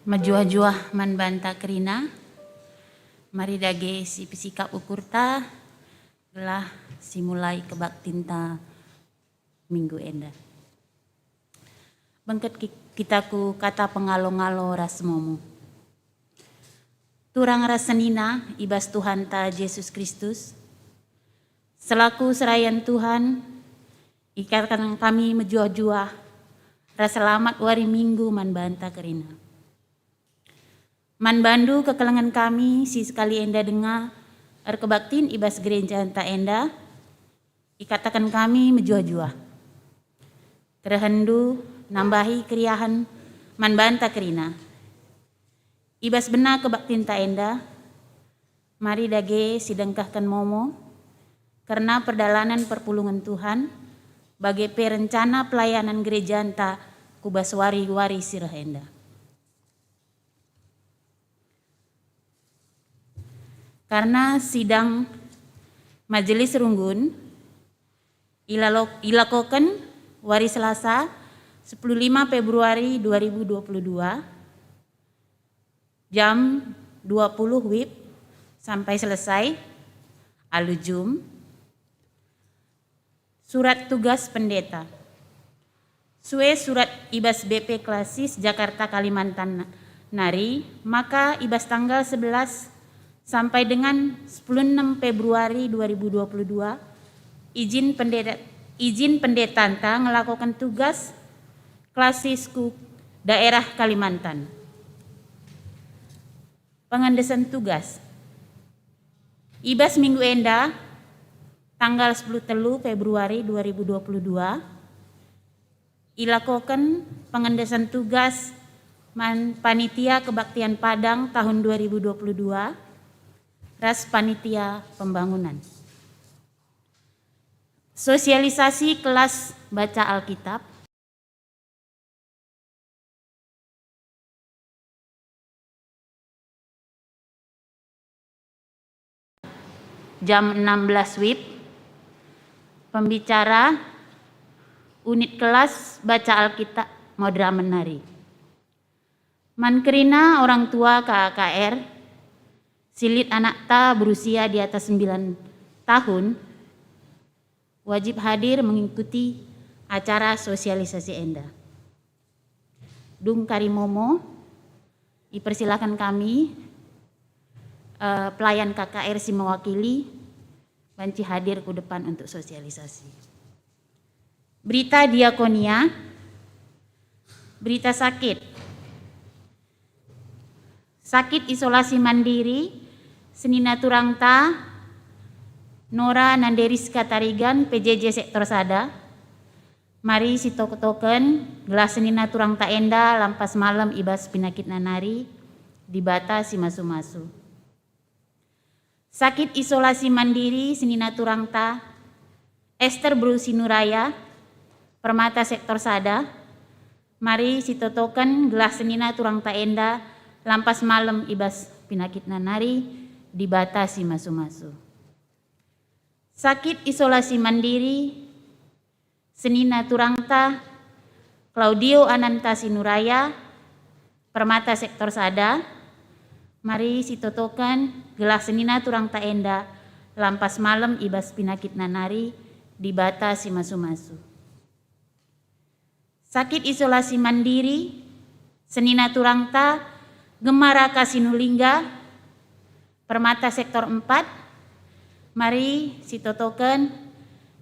Majuah-juah man banta kerina, mari dage si pisikap ukurta, gelah simulai kebaktinta minggu enda. Bangkat kita ku kata pengalo-ngalo rasmomu. Turang rasanina ibas Tuhan ta Yesus Kristus, selaku serayan Tuhan, ikatkan kami majuah-juah, raselamat wari minggu man banta kerina. Man bandu kekelangan kami si sekali enda dengar kebaktin ibas gereja enta enda ikatakan kami menjuah-juah kerehendu nambahi keriahan man banta kerina ibas benar kebaktin ta enda mari dage sidengkahkan momo karena perdalanan perpulungan Tuhan bagai perencana pelayanan gereja enta kubas wari-wari sirah enda. karena sidang Majelis Runggun ilakokan hari Selasa 15 Februari 2022 jam 20 WIB sampai selesai alujum. Surat tugas pendeta. Surat Ibas BP Klasis Jakarta Kalimantan Nari, maka Ibas tanggal 11 sampai dengan 16 Februari 2022 izin pendeta melakukan tugas Klasisku daerah Kalimantan. Pengendesan tugas. Ibas minggu enda tanggal 10 Februari 2022 ilakokan pengendesan tugas Panitia Kebaktian Padang tahun 2022 ras Panitia Pembangunan. Sosialisasi kelas baca Alkitab. Jam 16 WIB. Pembicara unit kelas baca Alkitab Modra Menari. Mankerina orang tua KKR silit anak ta berusia di atas 9 tahun wajib hadir mengikuti acara sosialisasi enda. Dung Karimomo, dipersilakan kami pelayan KKR si mewakili banci hadir ke depan untuk sosialisasi. Berita diakonia, berita sakit. Sakit isolasi mandiri, Senina Turangta, Nora Nanderiska Tarigan, PJJ Sektor Sada. Mari si token gelas Senina Turangta enda lampas malam ibas pinakit nanari dibata si masu-masu. Sakit isolasi mandiri Senina Turangta, Esther Brusi Nuraya, Permata Sektor Sada. Mari si token gelas Senina Turangta enda lampas malam ibas pinakit nanari dibata si masu-masu. Sakit isolasi mandiri Senina Turangta, Claudio Ananta Sinuraya, Permata Sektor Sada. Mari si totokan gelas Senina Turangta enda lampas malam ibas pinakit nanari dibata si masu-masu. Sakit isolasi mandiri Senina Turangta, Gemara Kasinulingga, Permata Sektor 4. Mari si totokan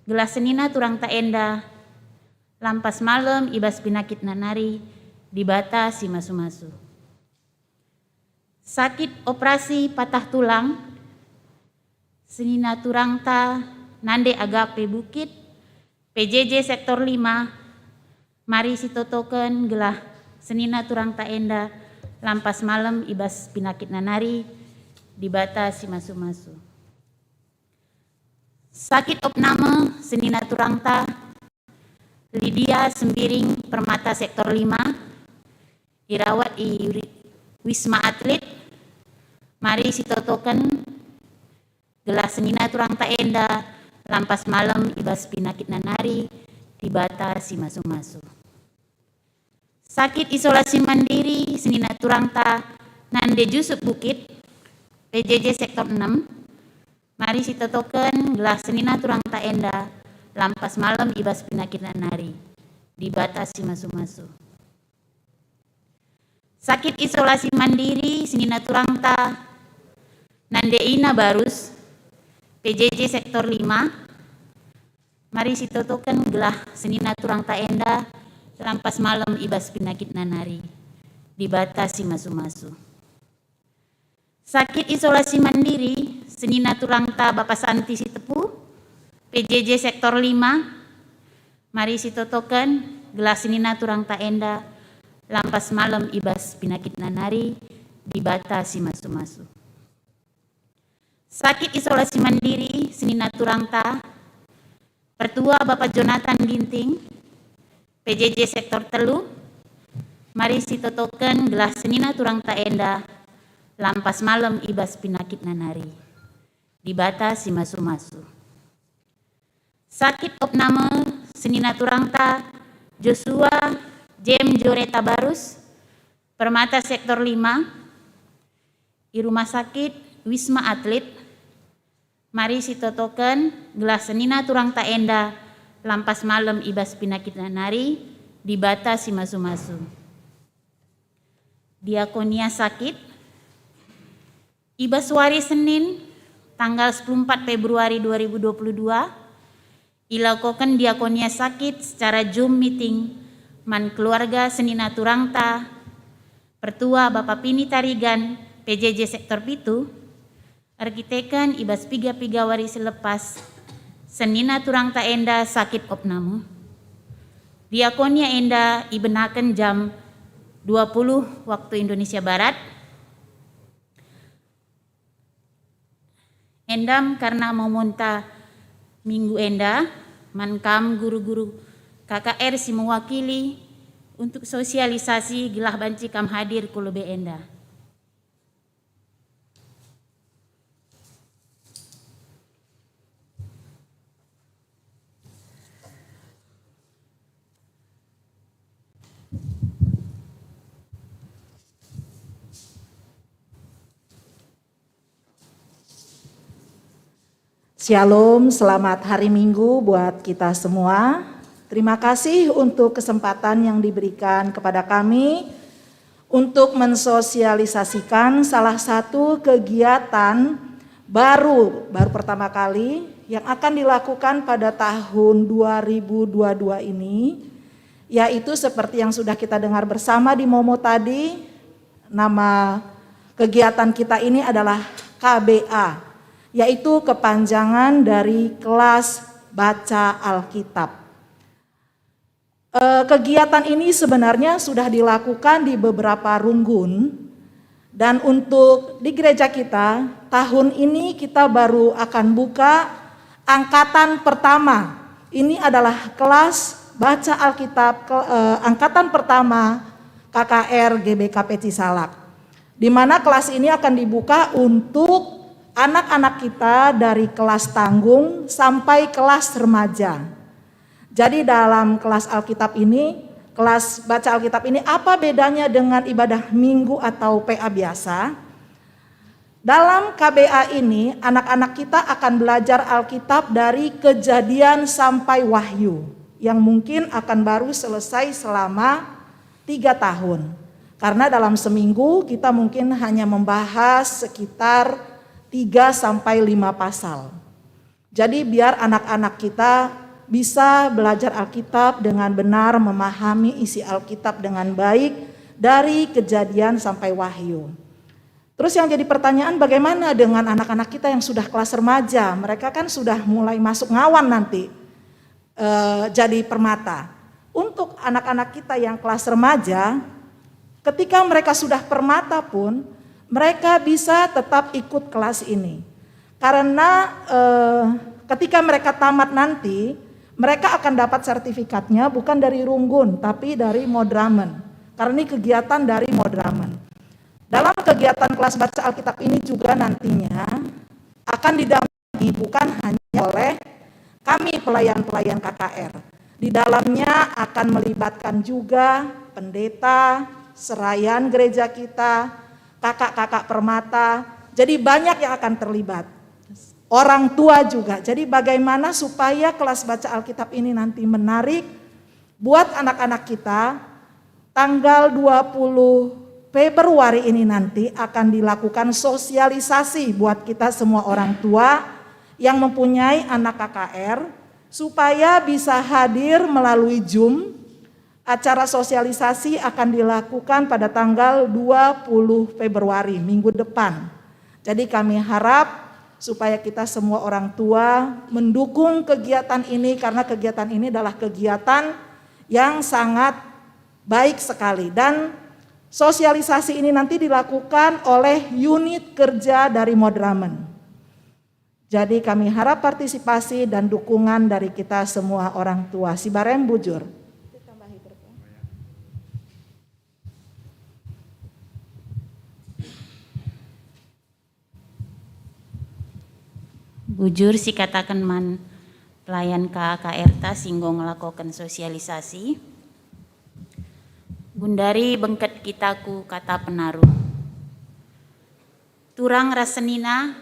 gelas Senina Turangta enda lampas malam ibas pinakit nanari dibata si masu-masu. Sakit operasi patah tulang Senina Turangta, Nande Agape Bukit, PJJ Sektor 5. Mari si totokan gelah Senina Turangta enda lampas malam ibas pinakit nanari dibata si masu-masu. Sakit opname Senina Turangta, Lydia Sembiring, Permata Sektor 5, dirawat di Wisma Atlet. Mari si totokan gelas Senina Turangta enda lampas malam ibas pinakit nanari dibata si masu-masu. Sakit isolasi mandiri Senina Turangta, Nande Jusuf Bukit, PJJ Sektor 6. Mari si totokan gelas Senina Turangta enda lampas malam ibas pinakit nanari dibata si masu-masu. Sakit isolasi mandiri Senina Turangta, Nandeina Barus, PJJ Sektor 5. Mari si totokan gelah Senina Turangta enda lampas malam ibas pinakit nanari dibata si masu-masu. Sakit isolasi mandiri Senina Turangta, Bapak Santi Sitepu, PJJ Sektor 5. Mari si totokan gelas Senina Turangta enda lampas malam ibas pinakit nanari dibata si masu-masu. Sakit isolasi mandiri Senina Turangta, Pertua Bapak Jonathan Ginting, PJJ Sektor Telu. Mari si totokan gelas Senina Turangta enda lampas malam ibas pinakit nanari di bata si masu-masu. Sakit opname senina turangta Joshua Jem Jore Tabarus, Permata Sektor 5, di Rumah Sakit Wisma Atlet, mari sitotoken gelas senina turang ta enda lampas malam ibas pinakit nari di bata si masu-masu. Diakonia sakit, ibas hari Senin tanggal 14 Februari 2022, ilakukan diakonia sakit secara Zoom meeting man keluarga senina turangta Pertua Bapak Pini Tarigan PJJ Sektor Pitu, arkiteken ibas piga-piga wari selepas senina turangta enda sakit opname. Diakonia enda ibenaken jam 20 waktu Indonesia Barat. Endam karena memonta minggu enda, mankam guru-guru KKR si mewakili untuk sosialisasi gelah banci kam hadir kulube enda. Shalom, selamat hari Minggu buat kita semua. Terima kasih untuk kesempatan yang diberikan kepada kami untuk mensosialisasikan salah satu kegiatan baru pertama kali yang akan dilakukan pada tahun 2022 ini, yaitu seperti yang sudah kita dengar bersama di Momo tadi, nama kegiatan kita ini adalah KBA, yaitu kepanjangan dari kelas baca Alkitab. Kegiatan ini sebenarnya sudah dilakukan di beberapa runggun, dan untuk di gereja kita tahun ini kita baru akan buka angkatan pertama. Ini adalah kelas baca Alkitab angkatan pertama KKR GBKP Cisalak, di mana kelas ini akan dibuka untuk anak-anak kita dari kelas tanggung sampai kelas remaja. Jadi dalam kelas Alkitab ini, kelas baca Alkitab ini apa bedanya dengan ibadah minggu atau PA biasa? Dalam KBA ini, anak-anak kita akan belajar Alkitab dari Kejadian sampai Wahyu, yang mungkin akan baru selesai selama 3 tahun. Karena dalam seminggu kita mungkin hanya membahas sekitar 3-5 pasal. Jadi biar anak-anak kita bisa belajar Alkitab dengan benar, memahami isi Alkitab dengan baik dari Kejadian sampai Wahyu. Terus yang jadi pertanyaan, bagaimana dengan anak-anak kita yang sudah kelas remaja? Mereka kan sudah mulai masuk ngawan nanti jadi permata. Untuk anak-anak kita yang kelas remaja, ketika mereka sudah permata pun mereka bisa tetap ikut kelas ini. Karena ketika mereka tamat nanti, mereka akan dapat sertifikatnya bukan dari Runggun, tapi dari Modramen. Karena ini kegiatan dari Modramen. Dalam kegiatan kelas baca Alkitab ini juga nantinya akan didampingi bukan hanya oleh kami pelayan-pelayan KKR. Di dalamnya akan melibatkan juga pendeta, serayan gereja kita, kakak-kakak permata, jadi banyak yang akan terlibat. Orang tua juga. Jadi bagaimana supaya kelas baca Alkitab ini nanti menarik buat anak-anak kita. Tanggal 20 Februari ini nanti akan dilakukan sosialisasi buat kita semua orang tua yang mempunyai anak KKR supaya bisa hadir melalui Zoom. Acara sosialisasi akan dilakukan pada tanggal 20 Februari, minggu depan. Jadi kami harap supaya kita semua orang tua mendukung kegiatan ini, karena kegiatan ini adalah kegiatan yang sangat baik sekali. Dan sosialisasi ini nanti dilakukan oleh unit kerja dari Modramen. Jadi kami harap partisipasi dan dukungan dari kita semua orang tua. Si Barem bujur. Bujur si katakan man pelayan KKRTA singgo ngelakukan sosialisasi. Gundari bengket kitaku kata penaruh. Turang rasenina,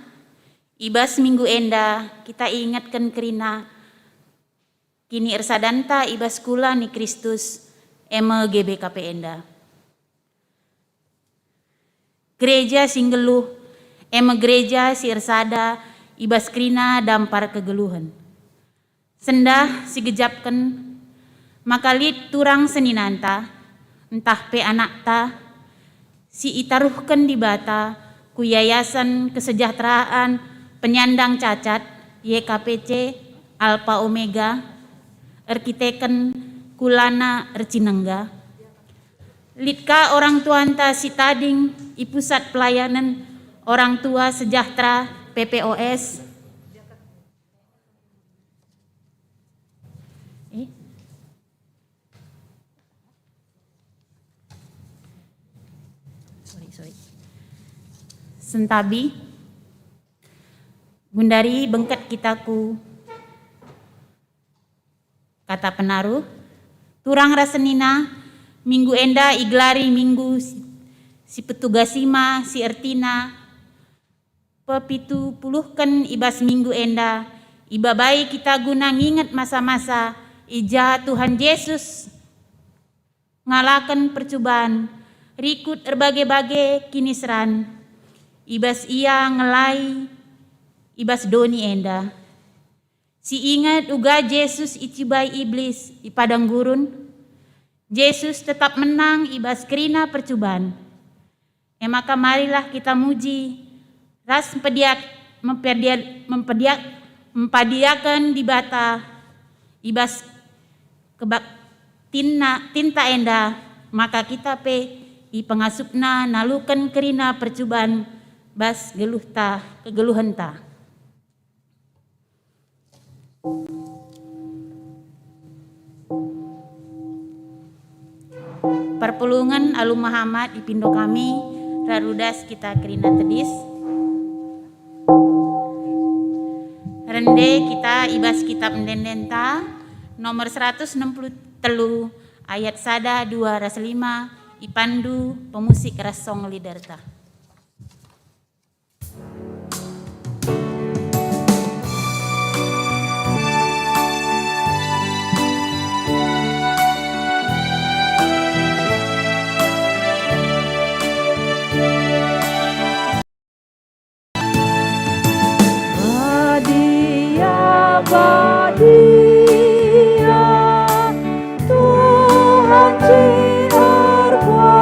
ibas minggu enda kita ingatkan kerina. Kini ersadanta ibas kula ni Kristus eme GBKP enda. Gereja singgeluh eme gereja si ersada ibas krina dampar kegeluhan. Sendah si gejapkan makalit turang seninanta entah pe anak ta si itaruhkan di bata ku yayasan kesejahteraan penyandang cacat YKPC Alpha Omega arkiteken kulana ercinengga litka orang tuanta si tading i pusat pelayanan orang tua sejahtera PPOS Sentabi Gundari bengket kitaku kata penaruh turang rasenina minggu enda iglari minggu si petugasima si ertina pepitu puluhkan ibas minggu enda iba baik kita guna nginget masa-masa ija Tuhan Yesus ngalakan percobaan rikut erbagai-bagai kini seran ibas ia ngelai ibas doni enda si ingat uga Yesus icibai iblis di padang gurun Yesus tetap menang ibas kerina percobaan maka marilah kita muji ras mempadiakan di bata ibas kebak tinta enda maka kita pe i pengasupna nalukan kerina percobaan bas geluh ta kegeluhan ta. Perpulungan Alu Muhammad ipindo kami rarudas kita kerina tedis. Rende kita ibas kitab mendendenta nomor 163 ayat sada 2 ras 5 ipandu pemusik rasong lidarta. Tuhan si berkuasa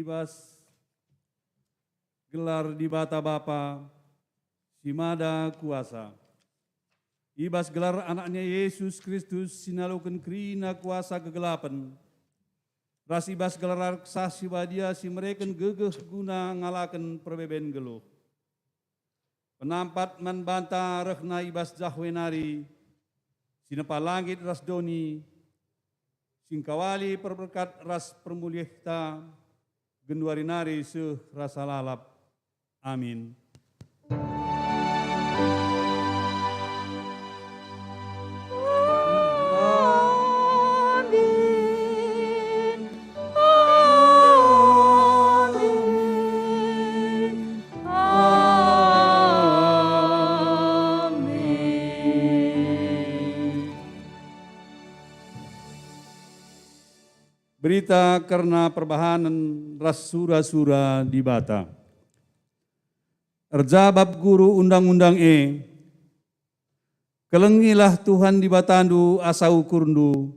ibas gelar di bata Bapa, simada kuasa. Ibas gelar anaknya Yesus Kristus sinalukan kerina kuasa kegelapan. Ras ibas gelar saksi badia si mereken gegeh guna ngalakan perbeben geluh. Penampat man banta rehna ibas jahwenari, sinepa langit ras doni, singkawali perberkat ras permuliahta, genduarinari seh rasa lalap. Amin. Berita karena perbahanan ras sura-sura di bata. Erjabab guru undang-undang kelengilah Tuhan di batandu asa ukurndu,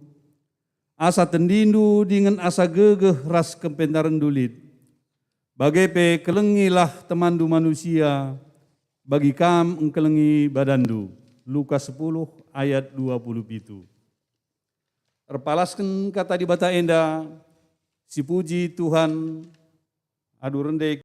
asa tendindu dengan asa gegeh ras kempentaran dulit. Bagepe kelengilah temandu manusia, bagi kam engkelengi badandu. Lukas 10 ayat 27. Terpalaskan kata di bata enda, si puji Tuhan, adu rendek.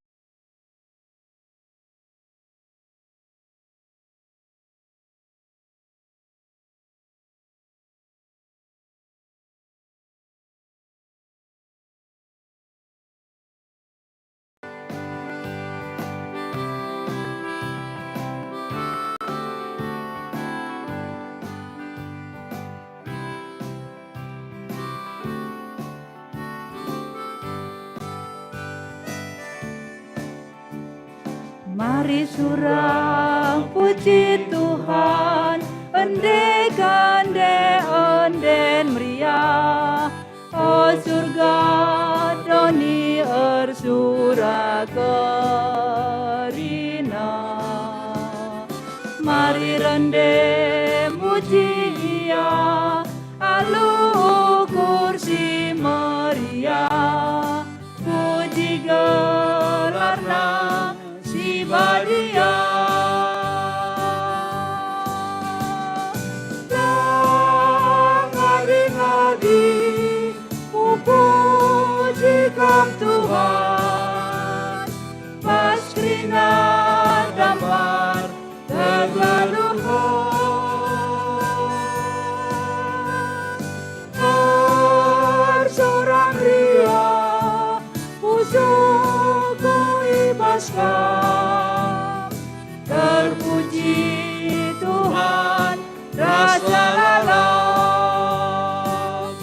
Mari surang puji Tuhan, ende kande onden meriah. O surga doni ersura kerina. Mari rende muji Ia, alu kursi meriah. Puji gelarna badia ngadi-ngadi pujikan Tuhan pas krina damar tegaluhur sorang ria pusuku ibaskan. Terpuji Tuhan, rasa lalap.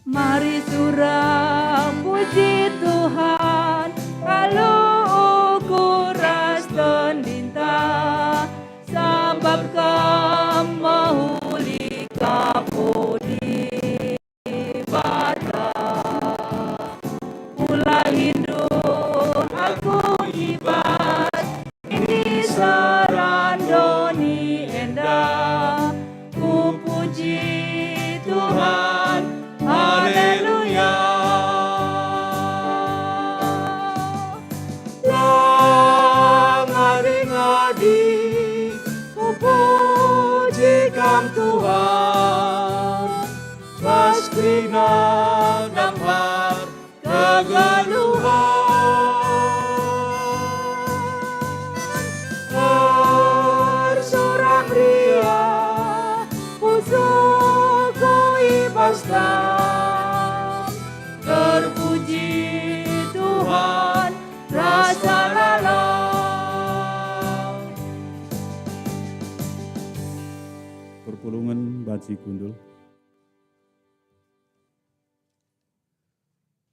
Mari surang puji Tuhan, alu ukuras tendinta, sabab kamu kapudi bata pula hindu aku ibad ini sarandoni enda ku puji Tuhan haleluya ngadi-ngadi ku pujikan Tuhan pas krina damar kegaluhan bersorak ria pusuku ibaskan. Terpuji Tuhan rasa lalap. Perpulungan Baci Kundul.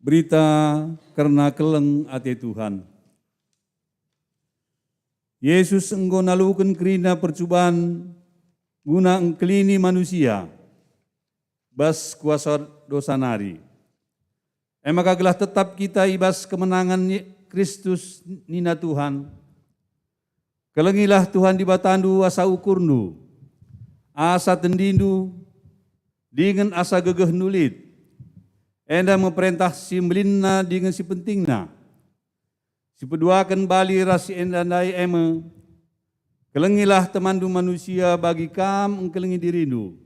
Berita karena keleng ate Tuhan. Yesus engkau nalukan kerina percobaan guna engkelini manusia, bas kuasa dosa nari. Maka gelah tetap kita ibas kemenangan Kristus nina Tuhan. Kelengilah Tuhan di batandu asa ukurnu, asa tendindu, dengan asa gegeh nulit, enda memerintah si melinna dengan si pentingna, si peduakan bali rasi enda ndai eme, kelengilah temandu manusia bagi kam engkelengi dirindu.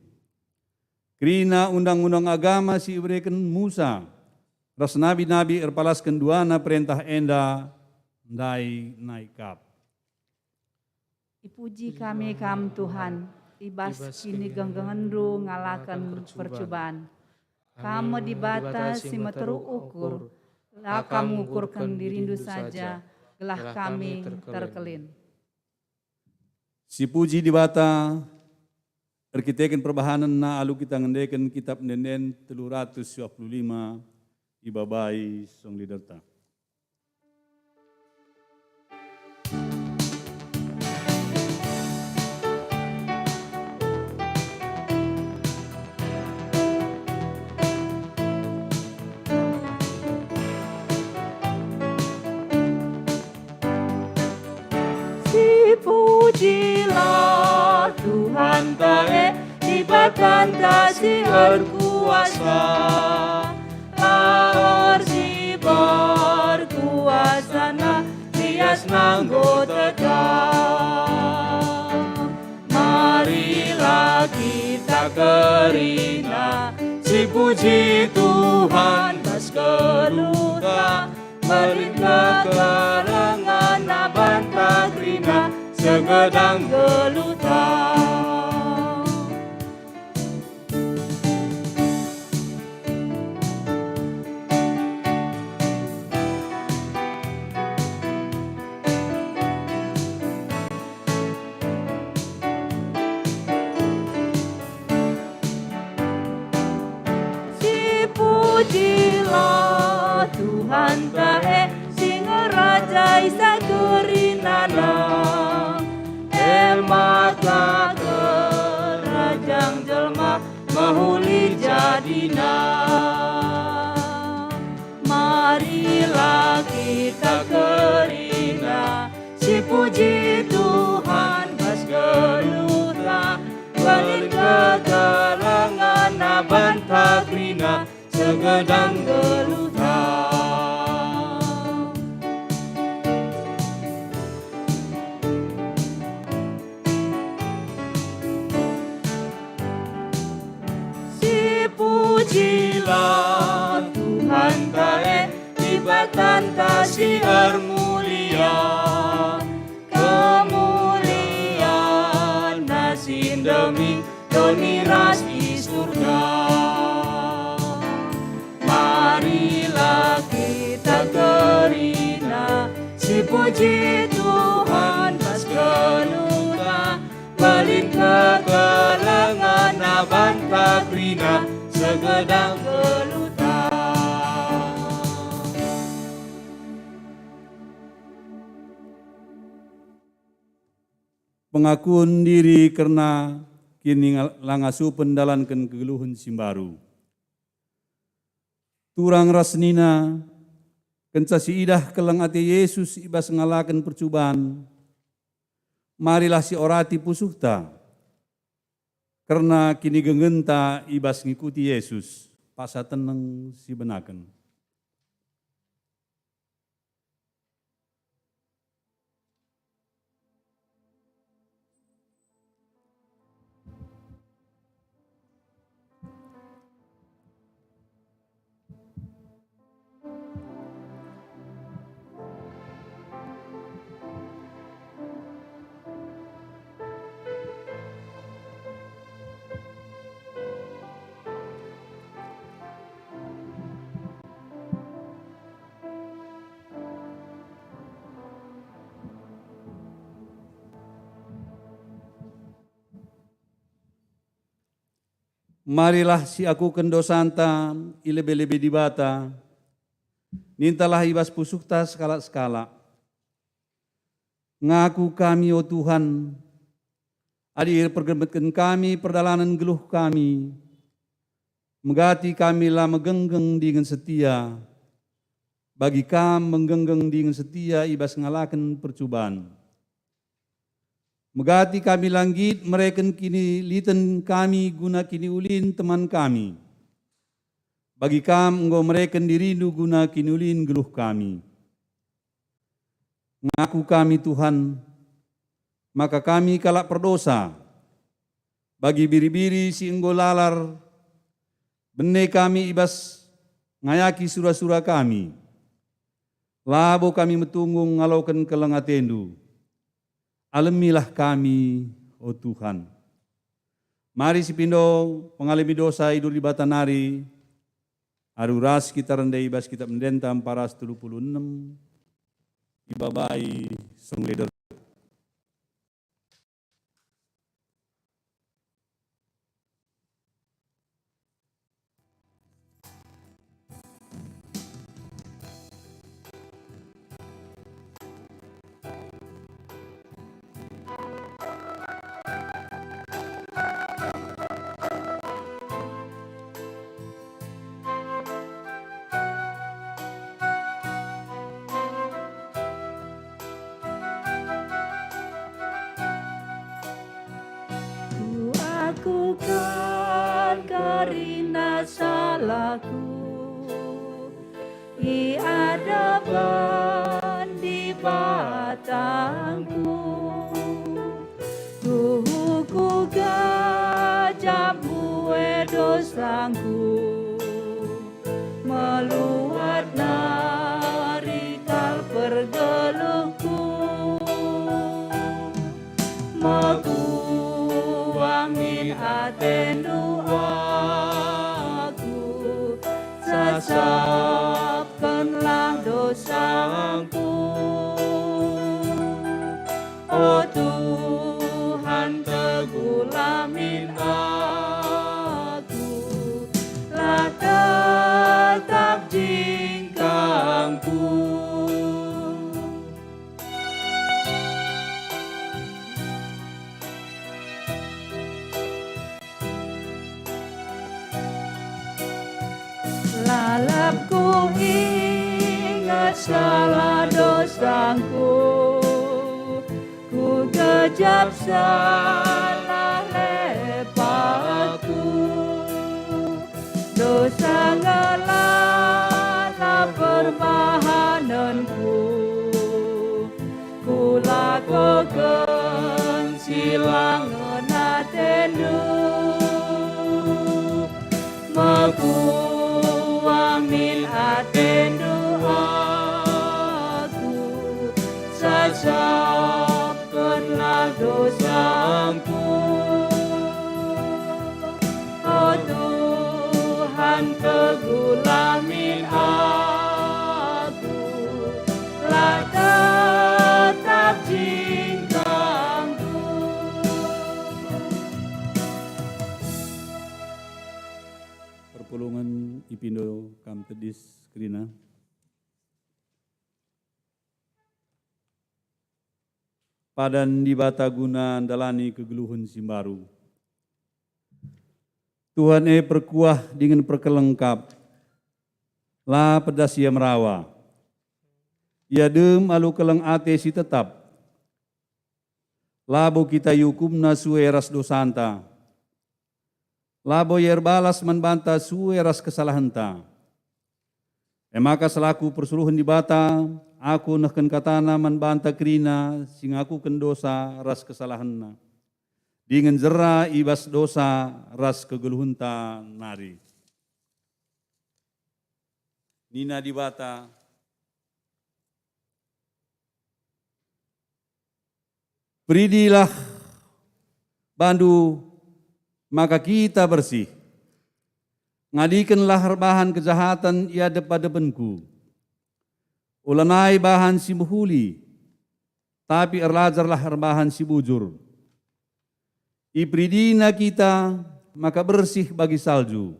Kerina undang-undang agama si ibrekan Musa, ras nabi-nabi erpalaskan duana perintah enda ndai naikap. Dipuji kami kam Tuhan, ibas kini genggengendu ngalakan percobaan. Kamu dibatas si meteru ukur, lah kamu ukurkan dirindu saja, gelah kami terkelin. Si puji dibata, erkiteken perbahanan na alu kita ngendeken kitab nenden 325 ibabai song liderta. Pujilah Tuhan tae ibatan si berkuasa, laor si berkuasa na rias nanggo tetap. Marilah kita kerina si puji Tuhan mas keluta, merintah kerengan abantah rina segedang geluta. Si pujilah Tuhan tae sing ngerajai sagerinana, mata kerajang jelma mahuli jadina. Marilah kita kerina si puji Tuhan mas geluta, balin kegerangan abantah rina segedang geluta. Pujilah Tuhan tae ibatan kasih mulia, kemuliaan nasin demi doni ras di surga. Marilah kita kerina si puji Tuhan mas geluta, balin kegerangan abantah rina segedang geluta. Pengakuan diri karena kini langasu pendalankan kegeluhan simbaru. Turang rasnina, kenca si idah kelang ati Yesus ibas ngalakan percobaan. Marilah si orati pusuhta, karena kini gengenta ibas ngikuti Yesus, pasa tenang si benaken. Marilah si aku kendosanta ilebe-lebe dibata, nintalah ibas pusukta skala-skala. Ngaku kami, oh Tuhan, adir pergemetkan kami perdalanan geluh kami, megati kami lah megenggeng dengan setia, bagi kami menggenggeng dengan setia ibas ngalakan percobaan. Megati kami langgit, mereken kini liten kami guna kini ulin teman kami. Bagi kam engkau mereken dirindu guna kini ulin geluh kami. Ngaku kami Tuhan, maka kami kalak perdosa. Bagi biri-biri si engkau lalar, bene kami ibas ngayaki sura-sura kami. Labo kami metunggung ngalaukan kelengatendu. Alamilah kami, oh Tuhan. Mari si pindo pengalami dosa idur di batanari. Aruras kita rendai bas kita mendentam paras 36. Ibabai song leder. Ku akukan karena salahku, i hadapan di batangku. Ku gajahmu dosaku, meluat narikal pergeluhku. Wangi atendu aku, sasapkanlah dosaku. Oh Tuhan, tegulamin aku, lah tetap jingkangku. Lalapku ingat salah dosaku, ku kejap salah lepasku. Dosa ngelala permahananku, ku lakukan silang atendu. Wangi atendu aku, sasapkanlah dosaku. Oh Tuhan, tegulamin aku, lah tetap jingkangku. Perpulungan Ipindo kam tedis kerina. Padan di bata guna dalani kegeluhan simbaru. Tuhan perkuah dengan perkelengkap. La pedas ia merawa. Ia dem alu keleng ate si tetap. Labo kita yukumna sueras dosanta. Labo yer balas membanta sueras kesalahanta. Maka selaku persuruhan di bata, aku nahken katana membanta kerina, sing aku kendosa ras kesalahanna. Dengan jera ibas dosa ras kegeluhunta nari. Nina di bata, beridilah bandu, maka kita bersih. Ngadikanlah bahan kejahatan ia depan-depanku. Ulanai bahan si muhuli, tapi erlajarlah bahan si bujur. Ipridina kita, maka bersih bagi salju.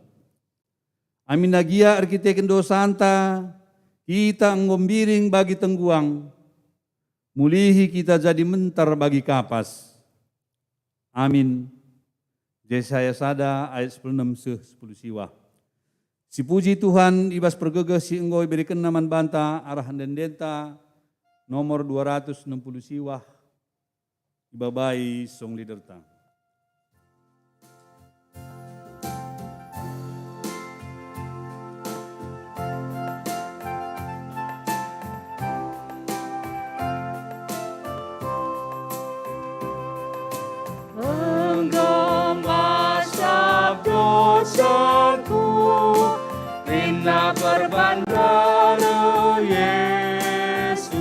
Amin nagia arkiteken dosanta, kita ngombiring bagi tengguang. Mulihi kita jadi mentar bagi kapas. Amin. Yesaya sada ayat 10 siwah. Si puji Tuhan ibas pergegeh si engkau berikan naman banta arahan dan denta nomor 260 siwah. ibabai song liderta. Menggema dosaku, Rina berbandara Yesus,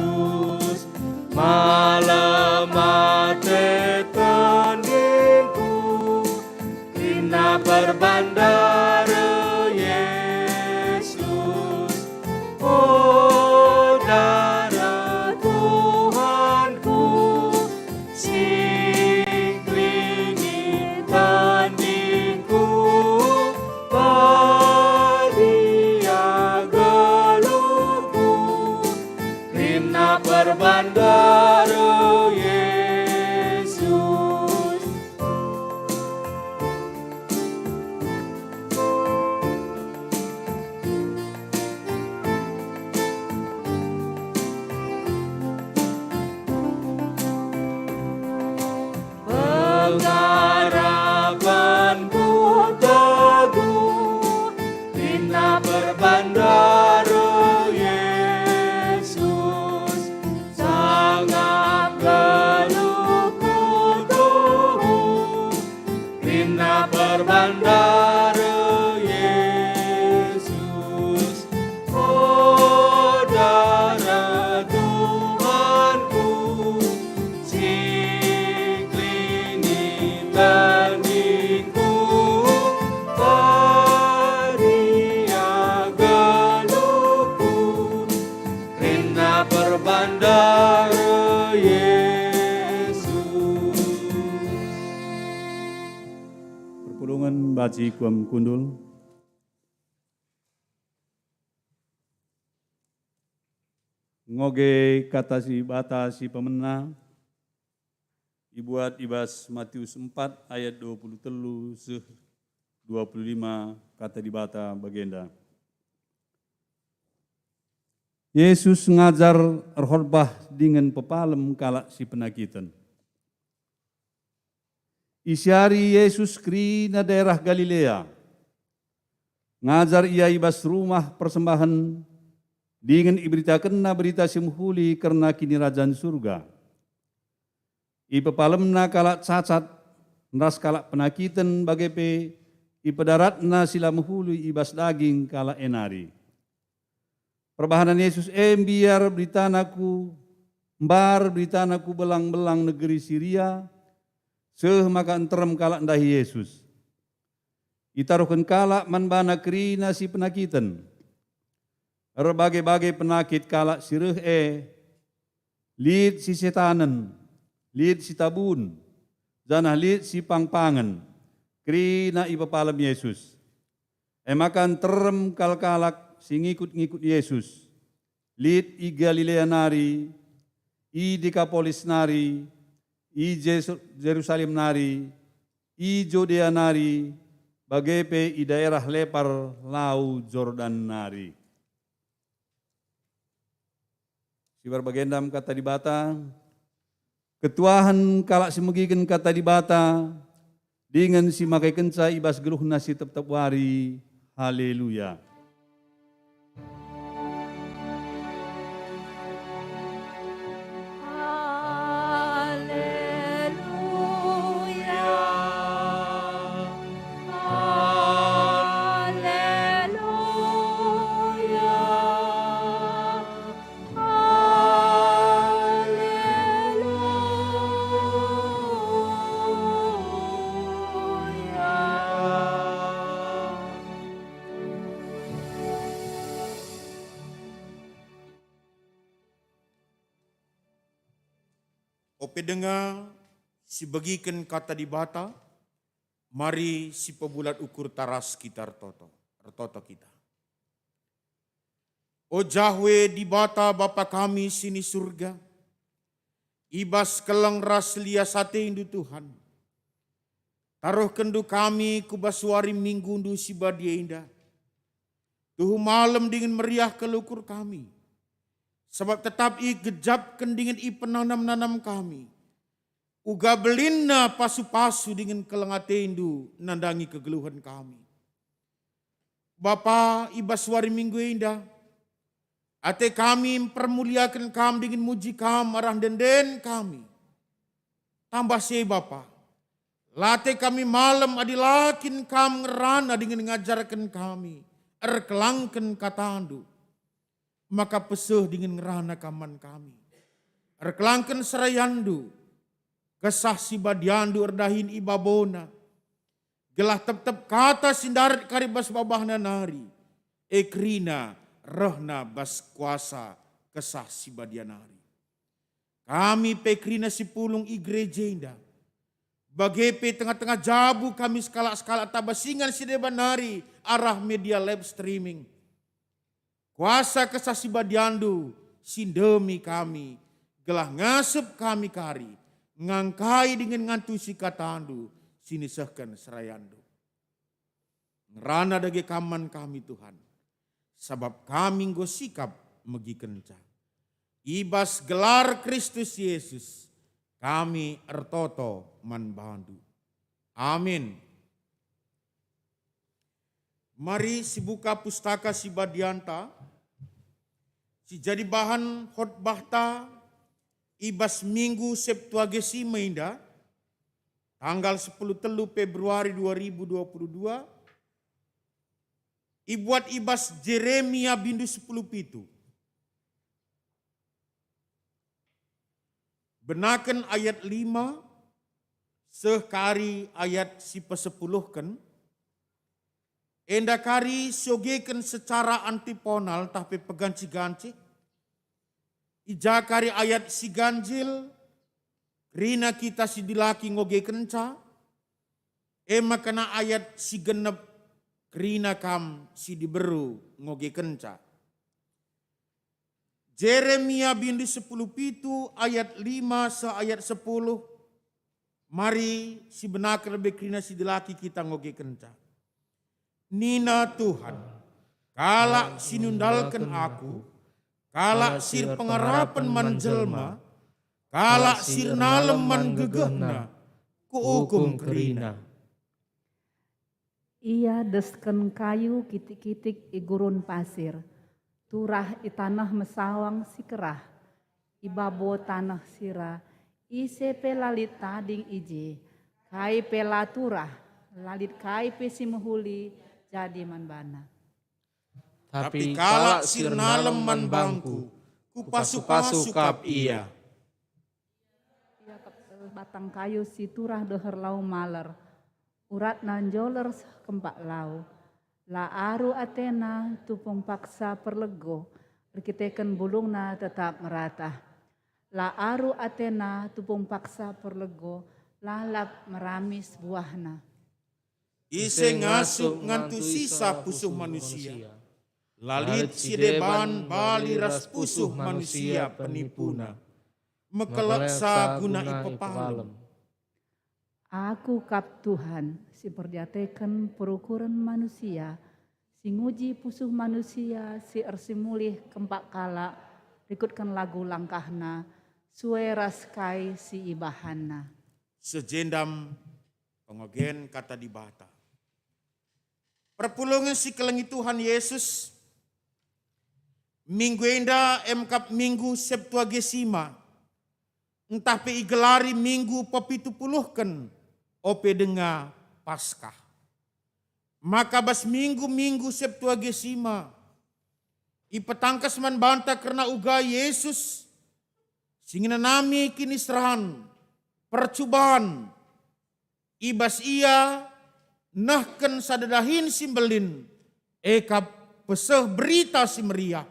malam mati tandingku, Rina berbandara Yesus, oh darah Tuhanku, tandingku, bahagia geluku, Rina berbandara Yesus. Pengharapanku teguh, Rina berbandara Yesus, sangat geluku tubuh, Rina berbandara Yesus, oh darah Tuhanku, tandingku, bahagia geluku, Rina berbandara Yesus. Perpulungan baci kuam kundul. Ngoge kata si bata si pemena. Ibuat ibas Matius 4 ayat 23 seh 25 kata di bata bagenda. Yesus ngajar erhorbah dengan pepalem kalak si penakitan. Isyari Yesus krina daerah Galilea. Ngajar ia ibas rumah persembahan dengan iberitakan berita simhuli karena kini rajaan surga. Ipe palemna kalak cacat, ras kalak penakitan bagepe, ipe daratna sila muhulu ibas daging kalak enari. Perbahanan Yesus biar beritanaku, mbar beritanaku belang-belang negeri Syria, seh maka enterem kalak ndahi Yesus. Itaruhkan kalak manbana kerina si penakitan. Berbagai-bagai penakit kalak sireh lid si setanen, lid si tabun, zanah lid si pangpangan, krina ipapalem Yesus. Emakan terem kalak si ngikut-ngikut Yesus, lid i Galilea nari, i Dekapolis nari, i Jerusalem nari, i Judea nari, bagepe i daerah lepar lau Jordan nari. Sibar bagendam kata di bata, ketuahan kalak si megigen kata di bata, dengan si makai kenca ibas geluh nasi tetap wari, haleluya. Ope dengar si bagikan kata di bata, mari si pebulat ukur taras kita retoto kita. O Jahwe di bata Bapa kami sini surga, ibas kelang ras lia sate indu Tuhan. Taruh kendu kami kubaswari minggu ndu si badia indah. Tuhu malam dengan meriah kelukur kami. Sebab tetap i gejap kendingan i penanam-nanam kami. Uga belinna pasu-pasu dengan kelengatendu nandangi kegeluhan kami. Bapa ibas wari minggu indah. Ate kami mempermuliakan kami dengan muji kami arah denden kami. Tambah se Bapa. Late kami malam adilakin kami ngerana dengan ngajarkan kami. Erkelangkan katandu. Maka pesuh dengan ngerana kaman kami. Erkelangkan serayandu. Kesah si badiandu erdahin ibabona. Gelah tep-tep kata sindarat karibas babahna nari. Ekrina rohna bas kuasa kesah si badianari. Kami pekrina si pulung igreja indah. Bagepe tengah-tengah jabu kami skala-skala tabasingan si debanari arah media live streaming. Kuasa kesah si badiandu sindemi kami. Gelah ngasup kami kari. Ngangkai dengan ngantusi katandu, sinisahkan serayandu. Ngerana dage kaman kami Tuhan, sabab kami nggo sikap megi kenca. Ibas gelar Kristus Yesus, kami ertoto manbandu. Amin. Mari sibuka pustaka si Badianta, si jadi bahan khotbahta, ibas minggu Septuagesima indah, tanggal 10 Februari 2022, ibuat ibas Jeremia bindu 10 pitu. Benakan ayat 5, sekari ayat si pesepuluhkan, endakari sogekan secara antiponal tapi peganci-ganci, ijakari ayat si ganjil, rina kita si dilaki ngoge kenca, makana ayat si genep, rina kam si diberu ngoge kenca. Jeremia bindu 10 pitu ayat 5 se ayat 10, mari si benak lebih rina si dilaki kita ngoge kenca. Nina Tuhan, kalak sinundalkan aku, kalak sir pengarapan manjelma, kalak sir nalem man gegehna, kuukum kerina. Ia desken kayu kitik-kitik i gurun pasir, turah i tanah mesawang si kerah, i babo tanah sira, ise pelalit tading ije, kai pela turah, lalit kai pesi mehuli, jadi manbana. Tapi kalak sirnalem man bangku, kupasu-pasu kap ia. Ia batang kayu si turah deher lau maler, urat nanjoler kempak lau. La aru Athena tupung paksa perlego, berkiteken bulungna tetap merata. La aru Athena tupung paksa perlego, lalap meramis buahna. Ise ngasup ngantu sisa pusuh manusia. Lalit sideban bali ras pusuh manusia penipuna. Mekeleksa guna ipepalem. Aku kap Tuhan, si perjateken perukuran manusia, si nguji pusuh manusia, si ersimulih kempak kala, rikutkan lagu langkahna, sue raskai si ibahana. Sejendam pengogen kata dibata. Perpulungan si kelengi Tuhan Yesus, minggu enda emkap minggu Septuagesima, entah pe igelari minggu pepitu puluhken, ope denga Paskah. Maka bas minggu Septuagesima, ipetangkas man banta karena uga Yesus, singina nami kini serahan, percubaan, ibas ia, nahken sadadahin simbelin, ekap peseh berita si meriah,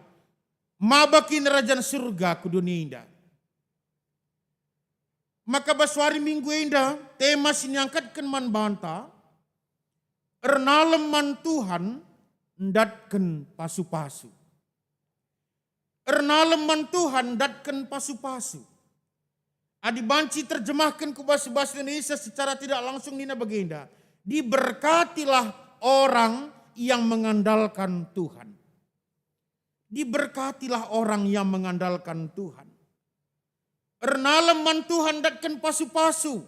mabakin rajan surga ku dunia indah. Maka baswari minggu indah, tema sinyangkatkan man banta, ernalem man Tuhan, ndatken pasu-pasu. Ernalem man Tuhan, ndatken pasu-pasu. Adi banci terjemahkan ke bahasa Indonesia secara tidak langsung nina baginda. Diberkatilah orang yang mengandalkan Tuhan. Diberkatilah orang yang mengandalkan Tuhan. Ernalem man Tuhan datkan pasu-pasu.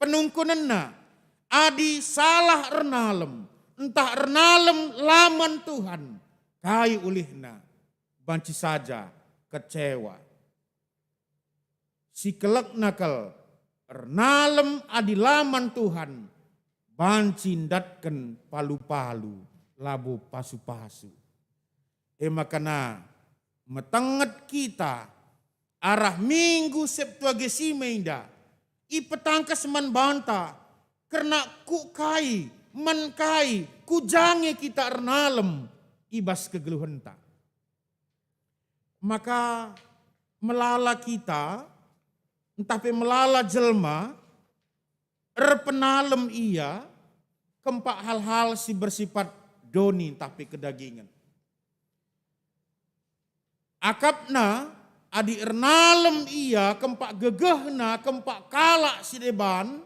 Penungkunenna. Adi salah ernalem. Entah ernalem laman Tuhan. Kai ulihna. Banci saja kecewa. Si kelek nakal. Ernalem adi laman Tuhan. Banci datkan palu-palu. Labu pasu-pasu. Makana metenget kita arah minggu Septuagesima indah. Ipetangkas man banta karena ku kai man kai ku jange kita ernalem ibas kegeluhenta. Maka melala kita entah pe melala jelma erpenalem ia kempak hal-hal si bersifat doni tapi kedagingan. Akapna adi ernalem ia kempak gegehna kempak kalak si deban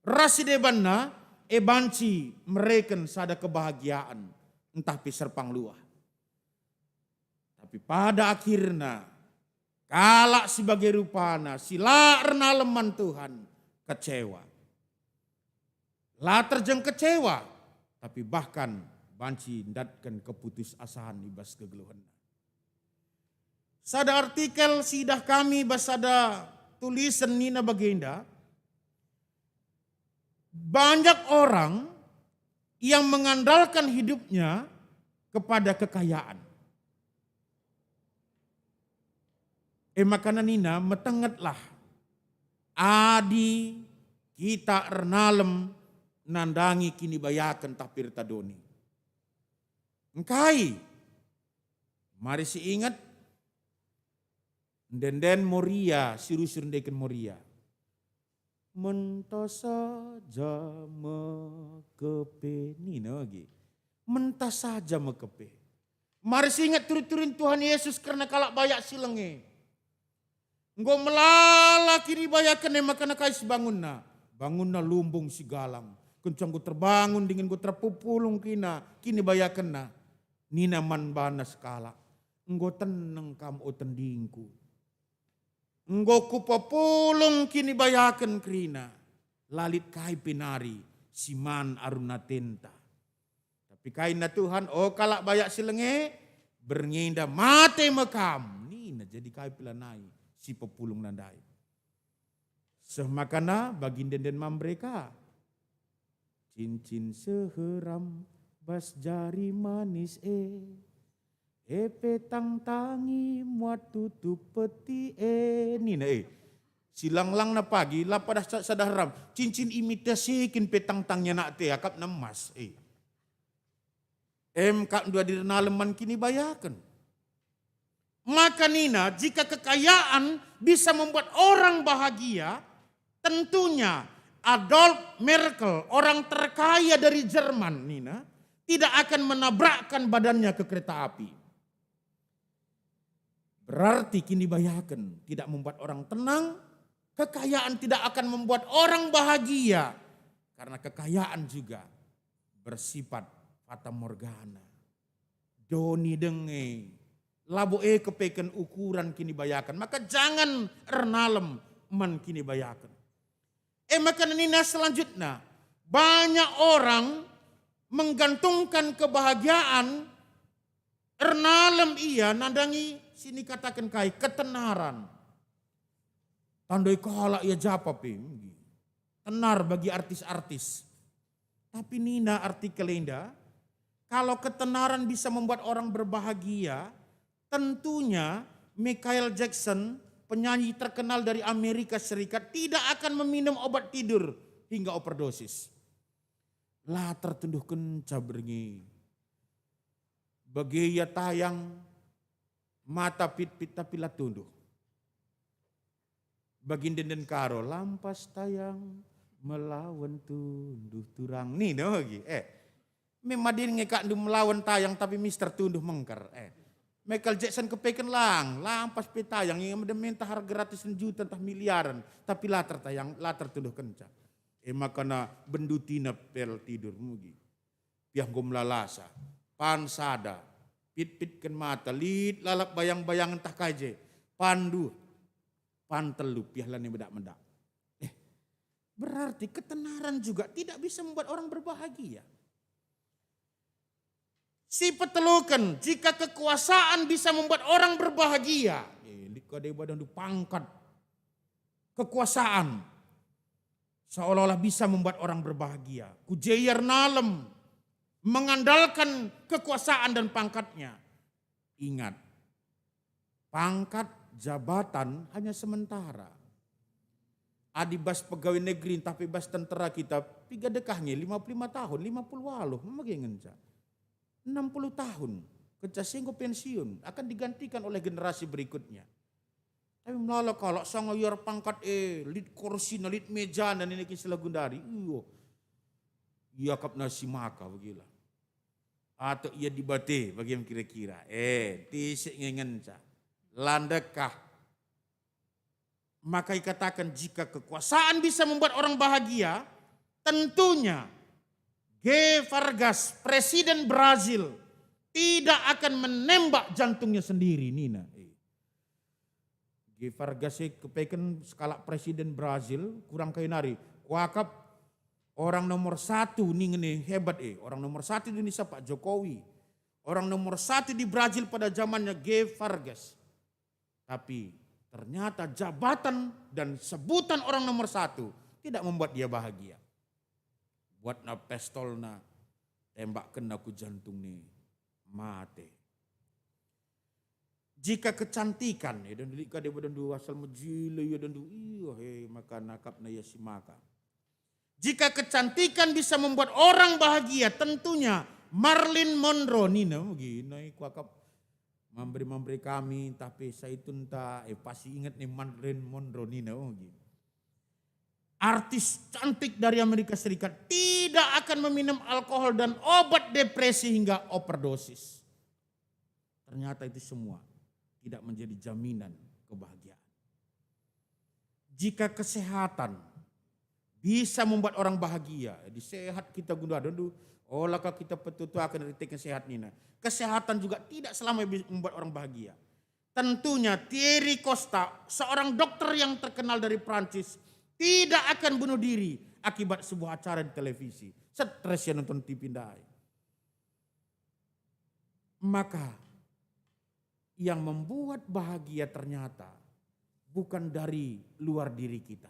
ras si debanna banci mereken sada kebahagiaan entah pisar pangluah. Tapi pada akhirnya kalak sebagai rupana sila ernaleman Tuhan kecewa. La terjeng kecewa tapi bahkan banci datkan keputusasaan ibas kegeluhan. Sada artikel sidah kami basada tulisan nina bagenda. Banyak orang yang mengandalkan hidupnya kepada kekayaan. Makana nina metengetlah. Adi kita ernalem nandangi kini bayakan tapir tadoni. Engkai. Mari si ingat. Den Moria, siru-sirundeken Moria. Mentas saja mekepe. Nina lagi. Mentas saja mekepe. Mari ingat turut-turin Tuhan Yesus karena kalak bayak silenge. Engkau melala kiri bayakan makana kais bangunna. Bangunna lumbung si galang. Kencang ku terbangun dengan ku terpupulung kina. Kini bayakan na. Nina man banas kalak. Engkau tenang kamu tendingku. Engkau kupapulung kini bayakan krina. Lalit kai pinari siman arunatenta. Tapi kaina Tuhan kalak bayak silenge. Berngenda mate mekam. Nina jadi kai pilanai si papulung nandai. Semakana bagi den mambreka. Cincin seheram bas jari manis petang tangi muat tutup peti nina silanglang na pagi lapada sadaram cincin imitasi kin petang tangnya nak te akap nemas kak dua dirnaleman kini bayakan. Maka nina jika kekayaan bisa membuat orang bahagia, tentunya Adolf Merkel orang terkaya dari Jerman nina tidak akan menabrakkan badannya ke kereta api. Berarti kini bayakan tidak membuat orang tenang, kekayaan tidak akan membuat orang bahagia. Karena kekayaan juga bersifat fata morgana. Doni denge, labo kepeken ukuran kini bayakan. Maka jangan ernalem man kini bayakan. Maka nina selanjutnya, banyak orang menggantungkan kebahagiaan ernalem ia nandangi sini katakan kai ketenaran. Tandai kala ia japa pim. Tenar bagi artis-artis. Tapi nina artikel indah. Kalau ketenaran bisa membuat orang berbahagia. Tentunya Michael Jackson penyanyi terkenal dari Amerika Serikat tidak akan meminum obat tidur hingga overdosis. Lah tertunduh kenca berngi. Bagi ia tayang mata pit-pit tapi lah tunduh. Baginden dan karo lampas tayang melawan tunduh turang. Nih lagi. Memadin ngekak melawan tayang tapi Mister tunduh mengker. Michael Jackson kepeken lampas petayang yang minta harga ratusan juta entah miliaran tapi lah tertayang lah tertunduh kenca. Makana bendutina pel tidur mugi. Piah gom lalasa. Pansada. Pit-pitkan mata, lid lalak bayang-bayang entah kaje, pandu. Pantelu piahlan yang bedak-mendak. Berarti ketenaran juga tidak bisa membuat orang berbahagia. Si petelukan, jika kekuasaan bisa membuat orang berbahagia. Kada badan pangkat kekuasaan seolah-olah bisa membuat orang berbahagia. Kujeyar nalem mengandalkan kekuasaan dan pangkatnya. Ingat, pangkat jabatan hanya sementara. Adi bas pegawai negeri tapi bas tentara kita piga dekahnya 55 tahun, 50 waluh, memang 60 tahun. Kecasinggo pensiun akan digantikan oleh generasi berikutnya. Tapi malah kalau sangoyor pangkat lid kursi na lid meja dan ini kisah gundari. Iya kap nasi maka begila. Atau ia dibate bagaimana kira-kira. Tisik ngengenca. Landekah. Maka dikatakan jika kekuasaan bisa membuat orang bahagia, tentunya G. Vargas, Presiden Brazil, tidak akan menembak jantungnya sendiri, Nina. G. Vargas kepeken skala Presiden Brazil, kurang kayak nari. Wakap orang nomor 1 nih hebat Orang nomor 1 di Indonesia Pak Jokowi. Orang nomor 1 di Brazil pada zamannya G. Vargas. Tapi ternyata jabatan dan sebutan orang nomor 1 tidak membuat dia bahagia. Buat na pistol na tembak kena ku jantung nih mate. Jika kecantikan dan dika dia badan dua asal mejile ya dan maka nakap na ya si maka. Jika kecantikan bisa membuat orang bahagia, tentunya Marilyn Monroe nina begini kuakap memberi kami tapi saya itu entah pasti ingat nih Marilyn Monroe nina begini. Artis cantik dari Amerika Serikat tidak akan meminum alkohol dan obat depresi hingga overdosis. Ternyata itu semua tidak menjadi jaminan kebahagiaan. Jika kesehatan bisa membuat orang bahagia, di sehat kita guna dulu, laka kita petutu akan ritekan sehat nina. Kesehatan juga tidak selama membuat orang bahagia. Tentunya Thierry Costa, seorang dokter yang terkenal dari Prancis, tidak akan bunuh diri akibat sebuah acara di televisi. Stres ya nonton TV ndai. Maka yang membuat bahagia ternyata bukan dari luar diri kita.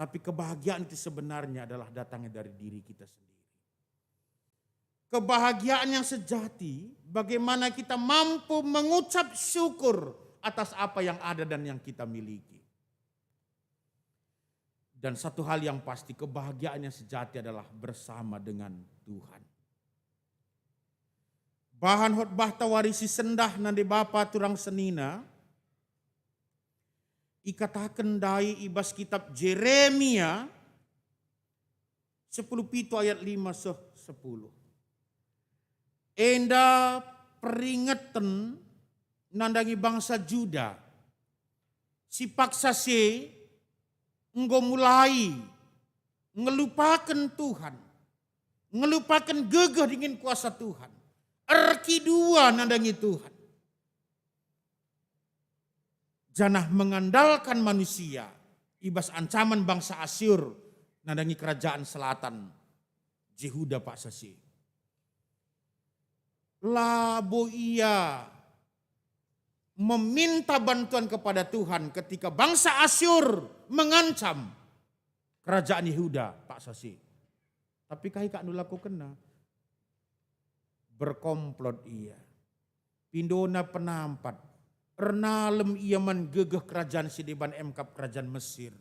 Tapi kebahagiaan itu sebenarnya adalah datangnya dari diri kita sendiri. Kebahagiaan yang sejati bagaimana kita mampu mengucap syukur atas apa yang ada dan yang kita miliki. Dan satu hal yang pasti, kebahagiaan yang sejati adalah bersama dengan Tuhan. Bahan khotbah tawarisi sendah nande bapa turang senina. Ikatakan dai ibas kitab Jeremia 10 ayat 5-10. Enda peringatan nandangi bangsa Juda. Si paksa se engkau mulai ngelupakan Tuhan. Ngelupakan gegah dengan kuasa Tuhan. Erki dua nandangi Tuhan. Janah mengandalkan manusia. Ibas ancaman bangsa Asyur. Nandangi kerajaan selatan. Jehuda Pak Sasi. Labo ia meminta bantuan kepada Tuhan ketika bangsa Asyur mengancam kerajaan Yehuda Pak Sasi. Tapi kai kak nulaku kena berkomplot ia. Pindona penampat. Ernalem ia menggegeh kerajaan Sidiban Emkap kerajaan Mesir.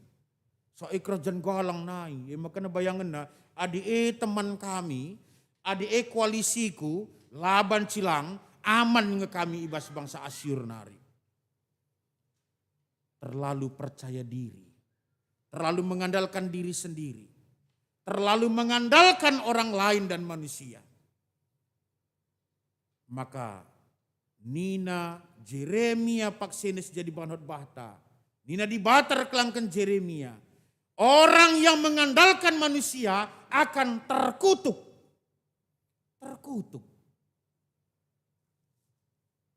Soal kerajaan galang naik. Makanya bayangan na adik teman kami, adik koalisiku, laban cilang, aman nge kami ibas bangsa Asyur nari. Terlalu percaya diri. Terlalu mengandalkan diri sendiri. Terlalu mengandalkan orang lain dan manusia. Maka Nina Jeremia paksenes jadi banhot bahta. Nina dibatar kelangkan Jeremia. Orang yang mengandalkan manusia akan terkutuk. Terkutuk.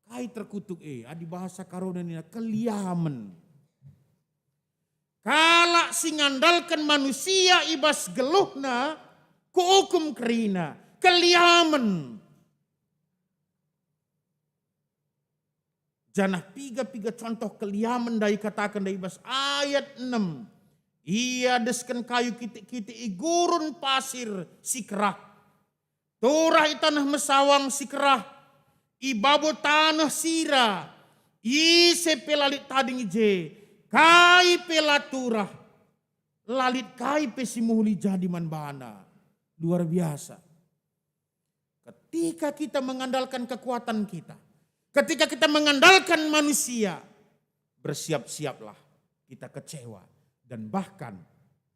Kai terkutuk adi bahasa karona nina keliamen. Allah singandalkan manusia ibas geluhna ku hukum kerina keliamen. Janah piga contoh keliamen dari katakan dari ibas ayat 6. Ia desken kayu kiti igurun pasir sikrah. Turah itanah mesawang sikrah. Ibabo tanah sira. Ise pelalit tading ije. Kai pelaturah. Lalit kai pesimuhuli jadi manbana. Luar biasa. Ketika kita mengandalkan kekuatan kita. Ketika kita mengandalkan manusia. Bersiap-siaplah kita kecewa. Dan bahkan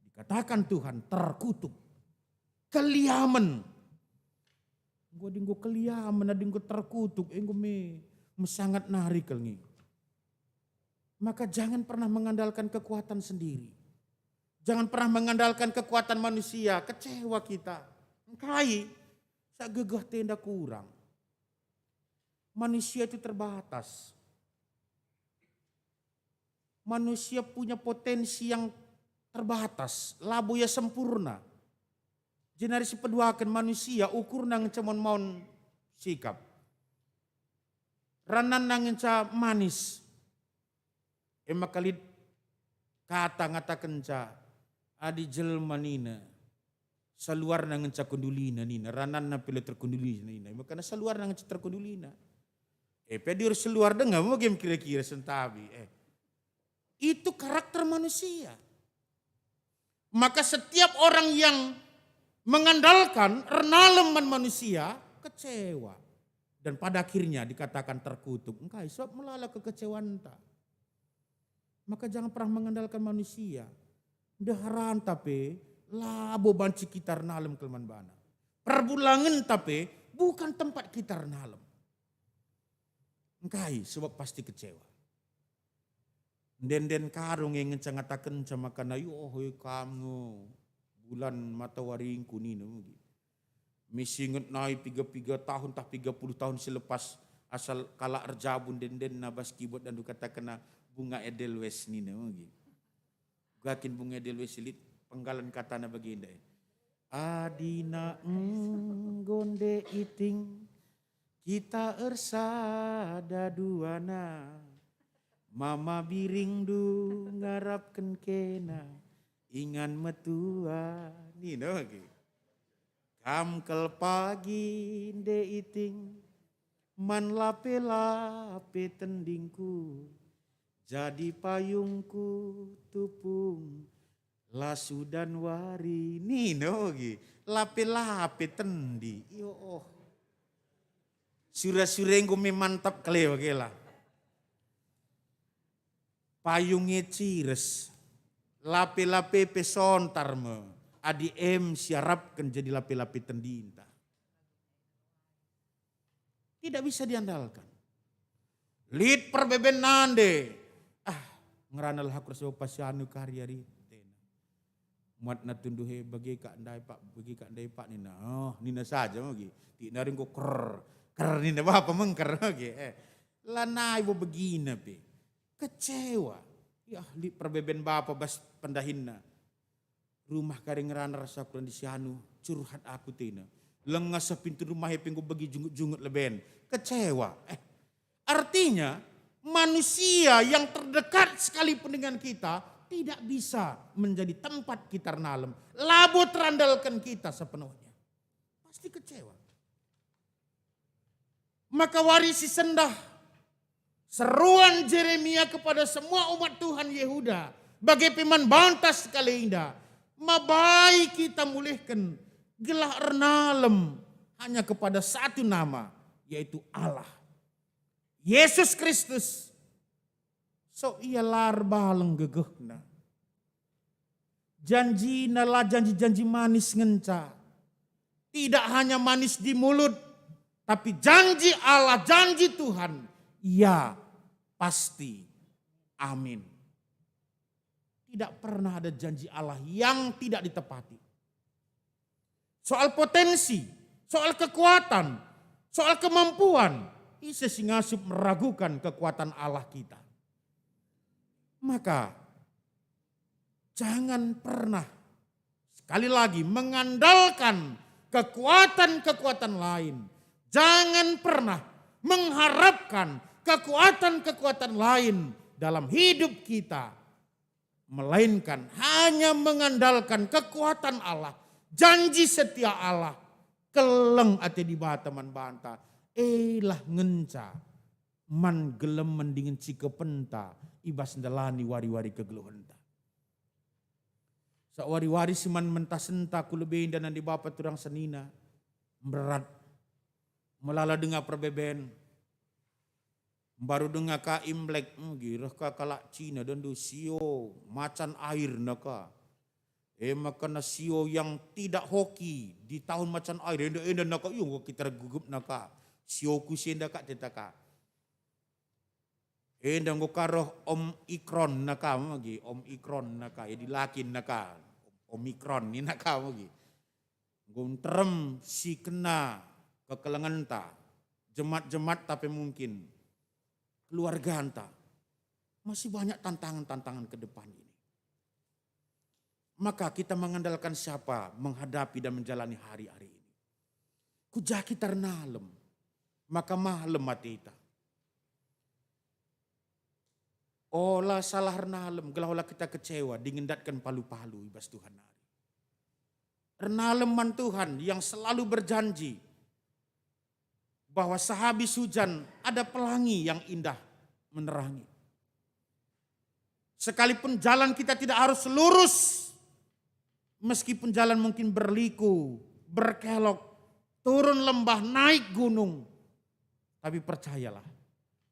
dikatakan Tuhan terkutuk. Keliamen. Gue dinggo keliamen, dinggo terkutuk. Gue sangat narik nih. Maka jangan pernah mengandalkan kekuatan sendiri. Jangan pernah mengandalkan kekuatan manusia. Kecewa kita. Kai, saya gegah tenda kurang. Manusia itu terbatas. Manusia punya potensi yang terbatas. Labu ya sempurna. Jenari si peduakan manusia ukur nang cemon maun sikap. Ranan nang enca manis. Emakalit kata ngata kenca. Adi jelma nina. Saluar nang enca kundulina nina. Ranan na pila terkundulina nina. Makanya saluar nang enca terkundulina. Pedir seluar dengar mau game kira-kira sentabi. Itu karakter manusia. Maka setiap orang yang mengandalkan renaleman manusia kecewa. Dan pada akhirnya dikatakan terkutuk. Engkai sebab melala kekecewaan tak. Maka jangan pernah mengandalkan manusia. Daharan tapi labo banci kita renalem kelman bana. Perbulangan tapi bukan tempat kita renalem. Engkai sebab pasti kecewa. Den karung yang ngengatakan sama kana yo kamu bulan matawaringku nino. Misinget naik 3 tahun tak 30 tahun selepas asal kala erjabun den nabas kibot dan dikatakan bunga edelweiss nino. Gakin bunga edelweiss silit penggalan katana baginda. Adina gonde iting kita ersada duana. Mama biring du ngarapkan kena ingan metua nino lagi. Kamkel pagi de iting man lape tendingku jadi payungku tupung lasu dan wari nino lagi. Lape tendi yo oh. Surah-surah gue mantap kali lah. Payungnya cires, lape pesontar me, adi siarapkan jadi lape tendinta. Tidak bisa diandalkan. Lid perbeben nande, ngeranal hakur sebab pasyanu karya riten. Muat na tunduhe bagi kak ndai pak nina, nina saja magi, tinaring ko ker nina apa mengker magi, lanai bo begina pe. Kecewa. Ya, li perbeben bapa bas pendahinna. Rumah karing rana rasa kurang disianu. Curhat aku tina. Lengas sa pintu rumah hepeng ko bagi jungut-jungut leben. Kecewa. Artinya manusia yang terdekat sekalipun dengan kita tidak bisa menjadi tempat kita renalem. Labo terandalkan kita sepenuhnya. Pasti kecewa. Maka warisi sendah. Seruan Yeremia kepada semua umat Tuhan Yehuda. Bagai piman bantas sekali indah. Mabai kita mulihkan gelah ernalem hanya kepada satu nama. Yaitu Allah. Yesus Kristus. So ia larbaleng gegehna. Janji nala janji manis ngenca. Tidak hanya manis di mulut. Tapi janji Allah, janji Tuhan. Ya, pasti. Amin. Tidak pernah ada janji Allah yang tidak ditepati. Soal potensi, soal kekuatan, soal kemampuan. Isa singasup meragukan kekuatan Allah kita. Maka jangan pernah sekali lagi mengandalkan kekuatan-kekuatan lain. Jangan pernah mengharapkan kekuatan-kekuatan lain dalam hidup kita. Melainkan hanya mengandalkan kekuatan Allah, janji setia Allah. Keleng ati di teman banta, elah ngenca, man gelem mendingin cike penta, ibas ndalani wari-wari kegeluhenta. Sawari-wari siman mentah senta kulebein dan di bapa turang senina, berat, melala dengar perbeben, baru dengar ka Imlek, girah ka kalak Cina dan do sio macan air naka. Maka na sio yang tidak hoki di tahun macan air. Enda naka yung kita gugup naka. Sio kusenda kak tetaka. Enda ngokaroh Omikron naka magi. Omikron naka. Ya dilakin naka. Omikron ni naka magi. Gunterem si kena kekelengan ta. Jemaat-jemaat tapi mungkin. Keluarga anta. Masih banyak tantangan-tantangan ke depan ini. Maka kita mengandalkan siapa menghadapi dan menjalani hari-hari ini. Kujaki ternalem, maka mahlem mati kita. Olah salah nalem, gelaulah kita kecewa, dingendatkan palu-palu ibas Tuhan hari. Ernaleman Tuhan yang selalu berjanji bahwa sehabis hujan ada pelangi yang indah menerangi. Sekalipun jalan kita tidak harus lurus, meskipun jalan mungkin berliku, berkelok, turun lembah, naik gunung. Tapi percayalah,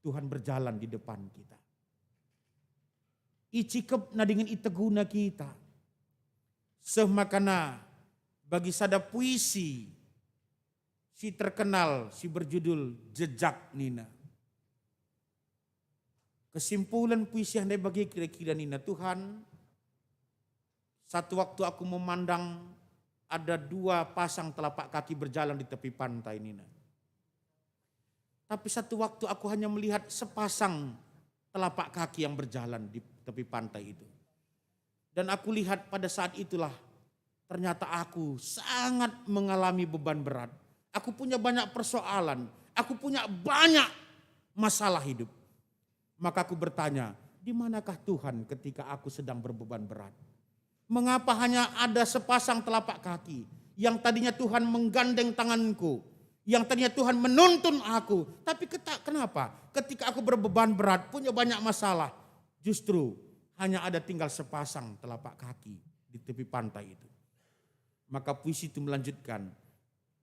Tuhan berjalan di depan kita. Icikep na dengan iteguna kita. Semakana bagi sada puisi, si terkenal, si berjudul Jejak Nina. Kesimpulan puisi yang bagi kira-kira Nina, Tuhan, satu waktu aku memandang ada dua pasang telapak kaki berjalan di tepi pantai Nina. Tapi satu waktu aku hanya melihat sepasang telapak kaki yang berjalan di tepi pantai itu. Dan aku lihat pada saat itulah ternyata aku sangat mengalami beban berat. Aku punya banyak persoalan, aku punya banyak masalah hidup. Maka aku bertanya, di manakah Tuhan ketika aku sedang berbeban berat? Mengapa hanya ada sepasang telapak kaki yang tadinya Tuhan menggandeng tanganku, yang tadinya Tuhan menuntun aku, tapi kenapa ketika aku berbeban berat, punya banyak masalah, justru hanya ada tinggal sepasang telapak kaki di tepi pantai itu. Maka puisi itu melanjutkan,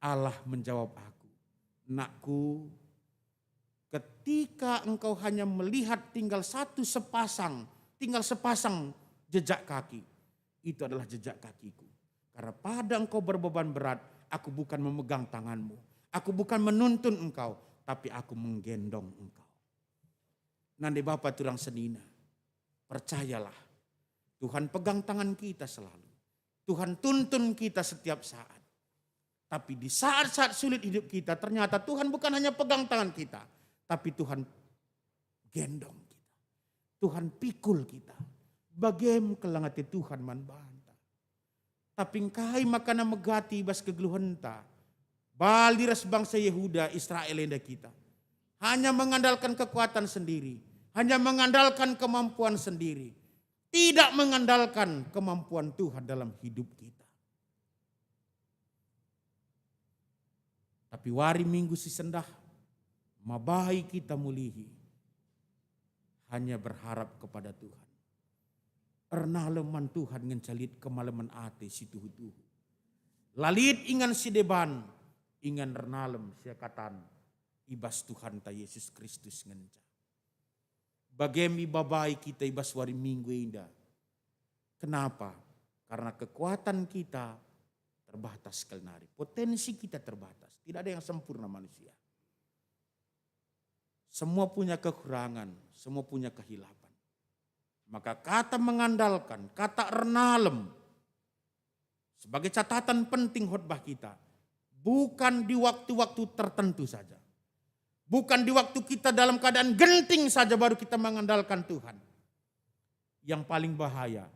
Allah menjawab aku, nakku, ketika engkau hanya melihat tinggal sepasang jejak kaki, itu adalah jejak kakiku. Karena pada engkau berbeban berat, aku bukan memegang tanganmu. Aku bukan menuntun engkau, tapi aku menggendong engkau. Nanti Bapak turang senina, percayalah, Tuhan pegang tangan kita selalu. Tuhan tuntun kita setiap saat. Tapi di saat-saat sulit hidup kita, ternyata Tuhan bukan hanya pegang tangan kita, tapi Tuhan gendong kita. Tuhan pikul kita. Bagem kelangati Tuhan man banta. Tapi kai makana megati bas kegeluhenta. Baliras bangsa Yehuda Israel enda kita. Hanya mengandalkan kekuatan sendiri. Hanya mengandalkan kemampuan sendiri. Tidak mengandalkan kemampuan Tuhan dalam hidup kita. Tapi wari minggu si sendah. Mabahi kita mulihi. Hanya berharap kepada Tuhan. Ernaleman Tuhan ngencalit kemalaman ate si tuhu-tuhu. Lalit ingan si deban, ingan ernalem siakatan ibas Tuhan ta Yesus Kristus ngenca. Bagemi babai kita ibas wari minggu indah. Kenapa? Karena kekuatan kita terbatas kelnari. Potensi kita terbatas. Tidak ada yang sempurna manusia. Semua punya kekurangan, semua punya kehilapan. Maka kata mengandalkan, kata ernalem sebagai catatan penting khotbah kita. Bukan di waktu-waktu tertentu saja. Bukan di waktu kita dalam keadaan genting saja baru kita mengandalkan Tuhan. Yang paling bahaya,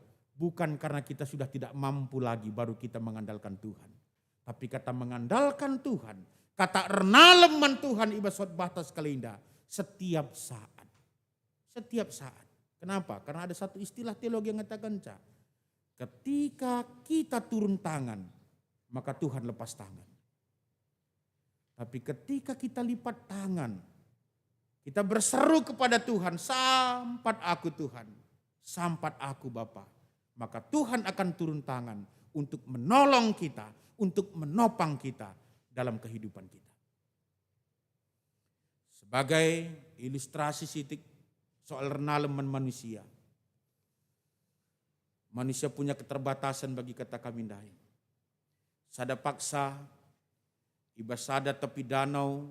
Bukan karena kita sudah tidak mampu lagi baru kita mengandalkan Tuhan. Tapi kata mengandalkan Tuhan, kata renaleman Tuhan ibasot batas kalinda setiap saat. Setiap saat. Kenapa? Karena ada satu istilah teologi yang mengatakan ketika kita turun tangan, maka Tuhan lepas tangan. Tapi ketika kita lipat tangan, kita berseru kepada Tuhan, sampat aku Tuhan, sampat aku Bapa. Maka Tuhan akan turun tangan untuk menolong kita, untuk menopang kita dalam kehidupan kita. Sebagai ilustrasi sitik soal renaleman manusia. Manusia punya keterbatasan bagi kata kami dai. Sada paksa, ibasada tepi danau,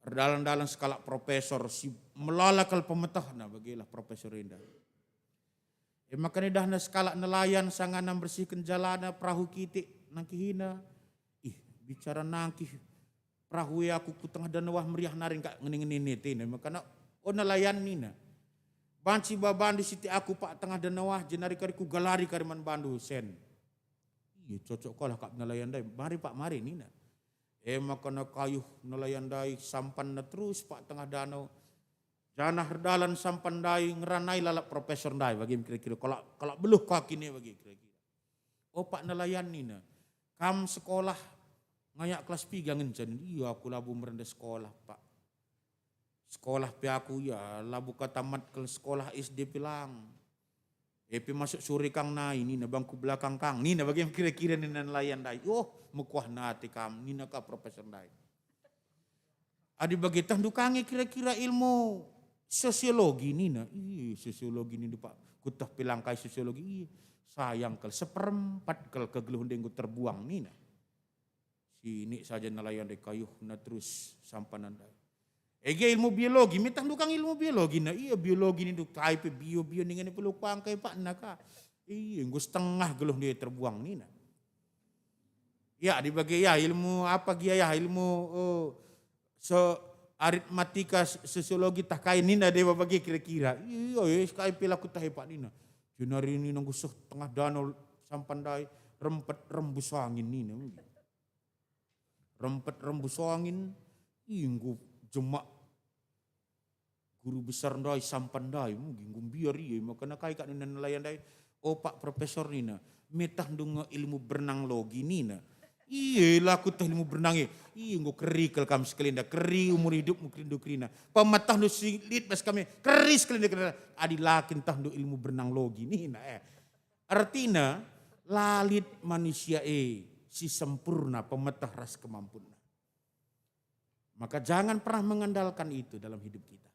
dalam skala profesor, si melalakal pemetahna bagilah profesor indah. Makanya dah skala nelayan sanganam bersihkan jalana perahu kitik nangkihina. Bicara nangkih perahu aku ku tengah danau meriah naring kak ngening tina. Makanya nelayan nina. Banci babandu siti aku pak tengah danau jenari kariku galari kariman bandu sen. Iya cocok kalah kak nelayan dai. Mari pak mari nina. Makanya kayuh nelayan dai sampan na terus pak tengah danau. Janah herdalan sampan dai ngeranai lalap profesor dai bagi kira-kira kalau beluh kaki ni bagi kira-kira. Pak nelayan nina. Kam sekolah ngayak kelas 3 ngencen. Iya aku labu merendah sekolah pak. Sekolah pi aku ya labu katamat ke sekolah SD pilang. Pi masuk suri kang nai nina bangku belakang kang. Nina bagi kira-kira nina nelayan dai. Mukuah nati kam nina ka profesor dai. Adi bagi tandukangi kira-kira ilmu sosiologi nina. Sosiologi nina pak. Kutah pilang kai sosiologi. Sayang kal seperempat kal kegeluh dengku terbuang nina. Sini saja nelayan dai kayuh na terus sampanan dai. Ilmu biologi, mitang dukang ilmu biologi na. Biologi ni duk kai pe bio ningan perlu pang kai pak naka. Nggo setengah geluh dia terbuang nina. Ya dibagi ya ilmu apa gia ya ilmu aritmatika sosiologi tak kai nina dewa bagi kira-kira. Kai pelaku tahe pak nina. Jenari ini nunggu tengah danau sampan dai rempet rembus angin nina. Rempet rembus angin inggu jemak guru besar dai sampan dai mungkin biar iya makanya kai kak nina nelayan dai pak profesor nina metah dunga ilmu berenang logi nina laku tah ilmu berenang nggo kerikal kam sekelinda keri umur hidup mungkin dukrina pematah nu silit bas kami keri sekelinda adi lakin tah du ilmu berenang logi nina artina lalit manusia si sempurna pemetah ras kemampuan. Maka jangan pernah mengandalkan itu dalam hidup kita.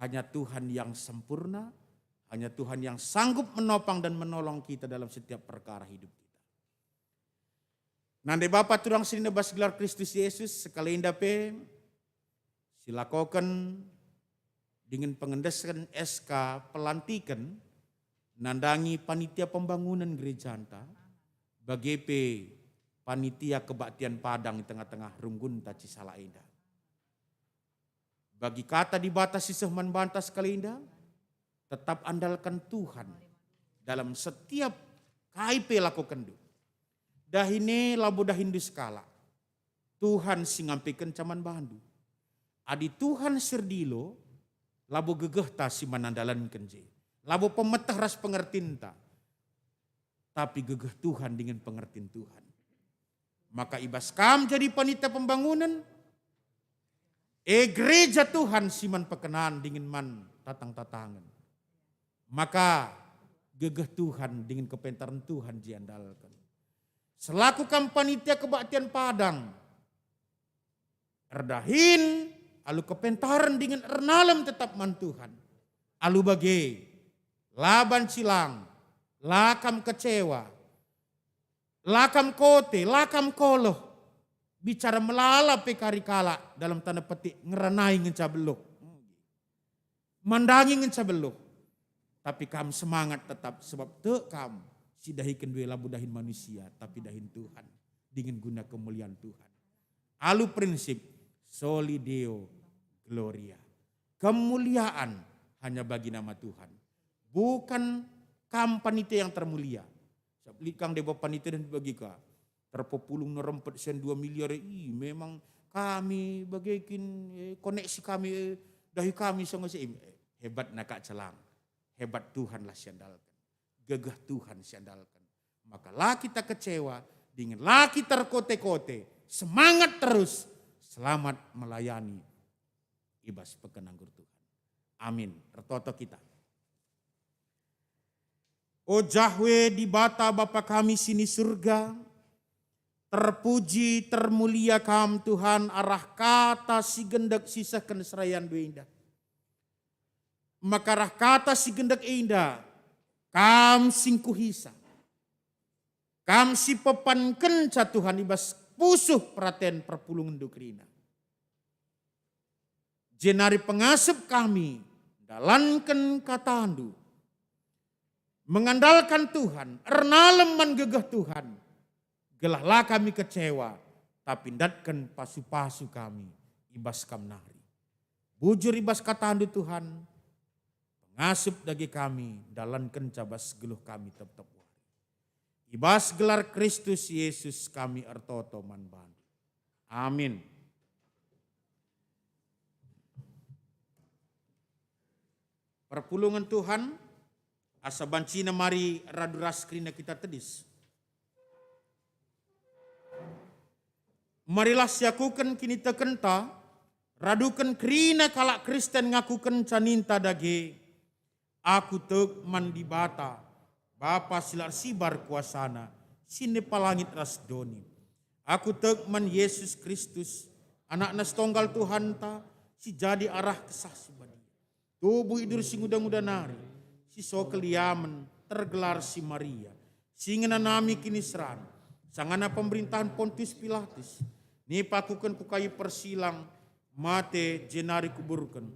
Hanya Tuhan yang sempurna, hanya Tuhan yang sanggup menopang dan menolong kita dalam setiap perkara hidup kita. Nande Bapak turang sini bas gelar Kristus Yesus sekali indape silakokan dengan pengendesan SK pelantikan nandangi panitia pembangunan gereja anta bagi panitia kebaktian Padang di tengah-tengah runggun taci salah indah. Bagi kata dibatasi sehman bantas kali indah, tetap andalkan Tuhan dalam setiap KIP lakukan du. Dahine labu dahindu skala. Tuhan singampikan caman bandu. Adi Tuhan serdilo labu gegeh ta si manandalan kenje. Labu pemetah ras pengertinta. Tapi gegeh Tuhan dengan pengertin Tuhan. Maka ibas kam jadi panitia pembangunan. Gereja Tuhan siman pekenaan dingin man tatang-tatangan. Maka gegeh Tuhan dengan kepentaran Tuhan diandalkan. Selaku kam panitia kebaktian Padang. Erdahin alu kepentaran dengan ernalem tetap man Tuhan. Alu bage laban silang, lakam kecewa. Lakam kote, lakam koloh. Bicara melalap pekari kala dalam tanda petik ngeranai ngencabeluk. Mandangi ngencabeluk. Tapi kam semangat tetap sebab te kam sidahikan dua labu dahin manusia tapi dahin Tuhan. Dengan guna kemuliaan Tuhan. Alu prinsip soli Deo Gloria. Kemuliaan hanya bagi nama Tuhan. bukan kam panitia yang termulia. Sablikang deba panitia dan bagi ka terpopulung nerempet sen 2 miliar. Memang kami bagaikin koneksi kami dahi kami sama si hebat nak celang. Hebat Tuhanlah siandalkan. Gagah Tuhan siandalkan. Maka lah kita kecewa, dengan lah kita terkote-kote. Semangat terus, selamat melayani ibas pekenanggur Tuhan. Amin. Tertoto kita. O Jahwe di bata Bapa kami sini surga, terpuji termulia kam Tuhan arah kata si gendak sisakan serayan dua indah. Maka arah kata si gendak indah, kam singkuhisa. Kam si pepanken ca Tuhan ibas pusuh perhatian perpulungan dukrina. Jenari pengasep kami dalankan katandu. Mengandalkan Tuhan, ernalem menggegah Tuhan. Gelahlah kami kecewa, tapi datkan pasu-pasu kami, ibas kam nari. Bujur ibas katandu Tuhan, pengasep dagi kami, dalankan cabas geluh kami tetap. Ibas gelar Kristus Yesus kami ertoto manbantu. Amin. Perpulungan Tuhan, asa bancina mari radu raskrina kita tedis. Marilah siakukan kini tekenta, radukan krina kalak Kristen ngakukan caninta dage. Aku tek mandi bata. Bapa silar sibar kuasana, sini palangit rasdoni. Aku tegman Yesus Kristus, anak nas tonggal Tuhan ta, si jadi arah kesah si badi. Tubuh idur si nguda-nguda nari, si so keliaman, tergelar si Maria. Singena nami kini seran, sangana pemerintahan Pontius Pilatus. Ni pakukan kukayu persilang, mate jenari kuburkan.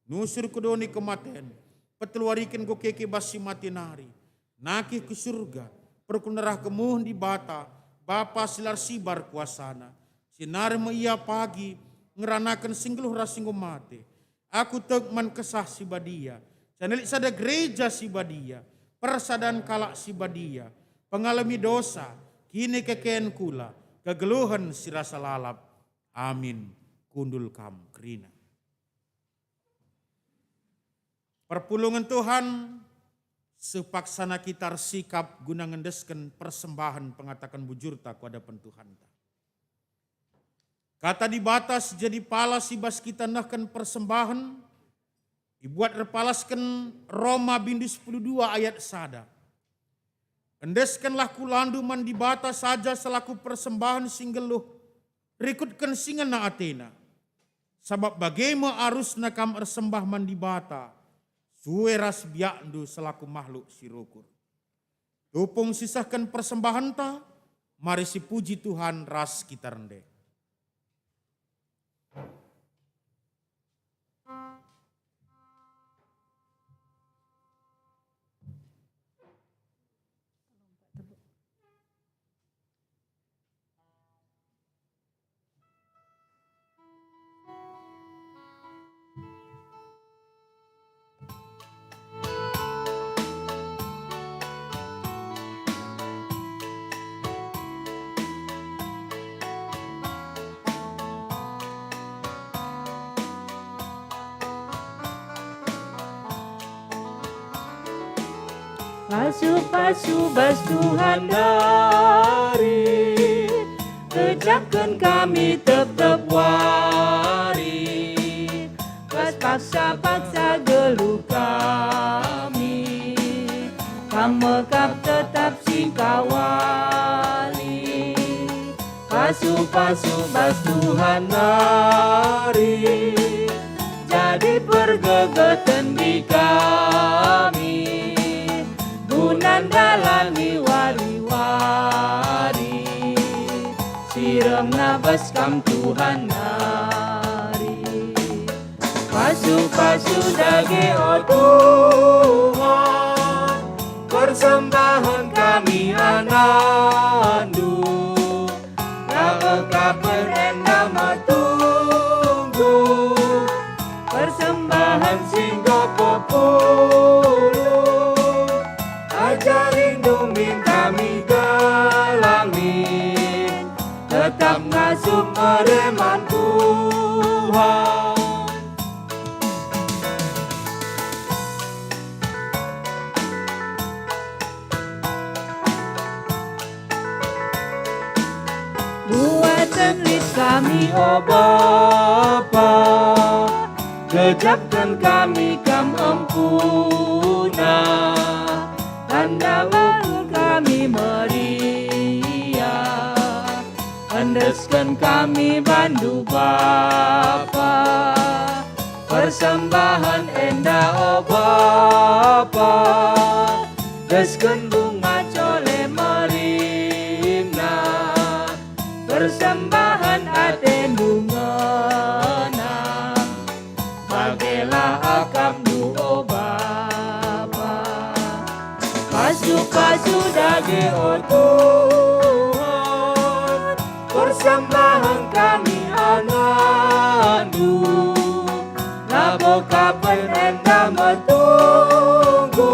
Nusur kudoni kematian, peteluarikan keke basi mati nari. Nakih ke surga, perkunerah kemuh di bata, Bapa silar sibar kuasana. Sinar ia pagi, ngeranakan singgeluh rasinggu mate. Aku tegman kesah si badia, canelik sada gereja si badia, persadan kalak si badia, pengalami dosa, kini kekeen kula, kegeluhan si rasa lalap. Amin. Kundul kam kerina. Perpulungan Tuhan, sepaksana kita sikap guna ngendeskan persembahan pengatakan bujurta ku hadapan Tuhan. Kata dibatas jadi palas ibas kita nahkan persembahan, dibuat repalaskan Roma bindu 12 ayat sada. Endeskanlah kulandu man dibatas saja selaku persembahan singgeluh, rikutkan singana Athena. Sabab bagaimana arus nakam ersembah man dibata, suwe ras biakdu selaku makhluk sirukur. Tupung sisahkan persembahan ta, mari si puji Tuhan ras kita rendeh. Pasu-pasu bas Tuhan dari, kejakkan kami tetap wari. Bas paksa-paksa geluh kami, kamu kap tetap singkawali. Pasu-pasu bas Tuhan dari, jadi pergegatan di kami. Nandalani wari-wari, sirem nabas kam Tuhan nari. Pasu-pasu dage o Tuhan, persembahan kami anandu. Kakak nama tunggu, persembahan singgo populu. Tuhan. Buatan lid kami, Oh Bapa, gejapkan kami kam ampuna, tanda waktu kami meriah, andeskan kami bandu Bapa, persembahan endah oh Bapa, desken bunga cole merina, persembahan atendu menang, bagelah akam du oh Bapa, pasu-pasu dage oh Tuhan, persembahan kami angandu, labo kapan endah metunggu,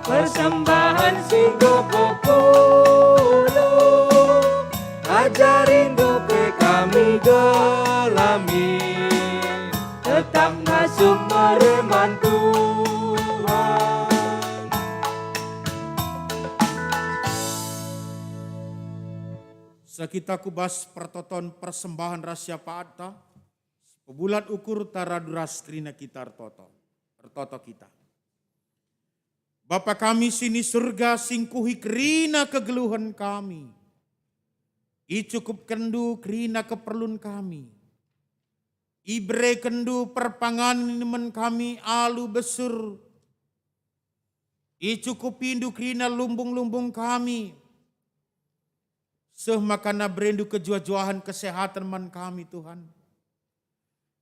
persembahan singgo populu, ajarin dope kami gelami, tetap ngasuh mereman Tuhan. Sakita kubas pertoton persembahan rahasia paata, pebulat ukur tara duras krina kita ertoto kita. Bapa kami sini surga singkuhi krina kegeluhan kami. I cukup kendu krina keperluan kami. Ibre kendu perpanganan kami alu besur. I cukup pindu krina lumbung-lumbung kami. Makana berindu kejua-juahan kesehatan man kami Tuhan.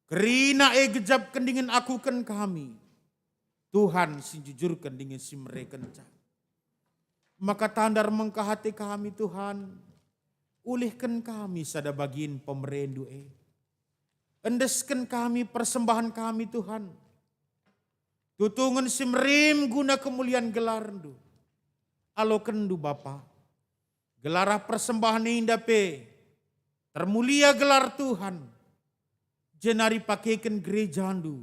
Kerina gejap kendingin aku kan kami. Tuhan sinjujurkan dengan si mereka. Maka tandar mengkahati kami Tuhan. Ulihkan kami sada bagian pemerendu endeskan kami persembahan kami Tuhan. Tutungan si merim guna kemuliaan gelarndu. Alo kendu Bapa. Gelarah persembahan indah termulia gelar Tuhan. Jenari pakaikan gereja andu.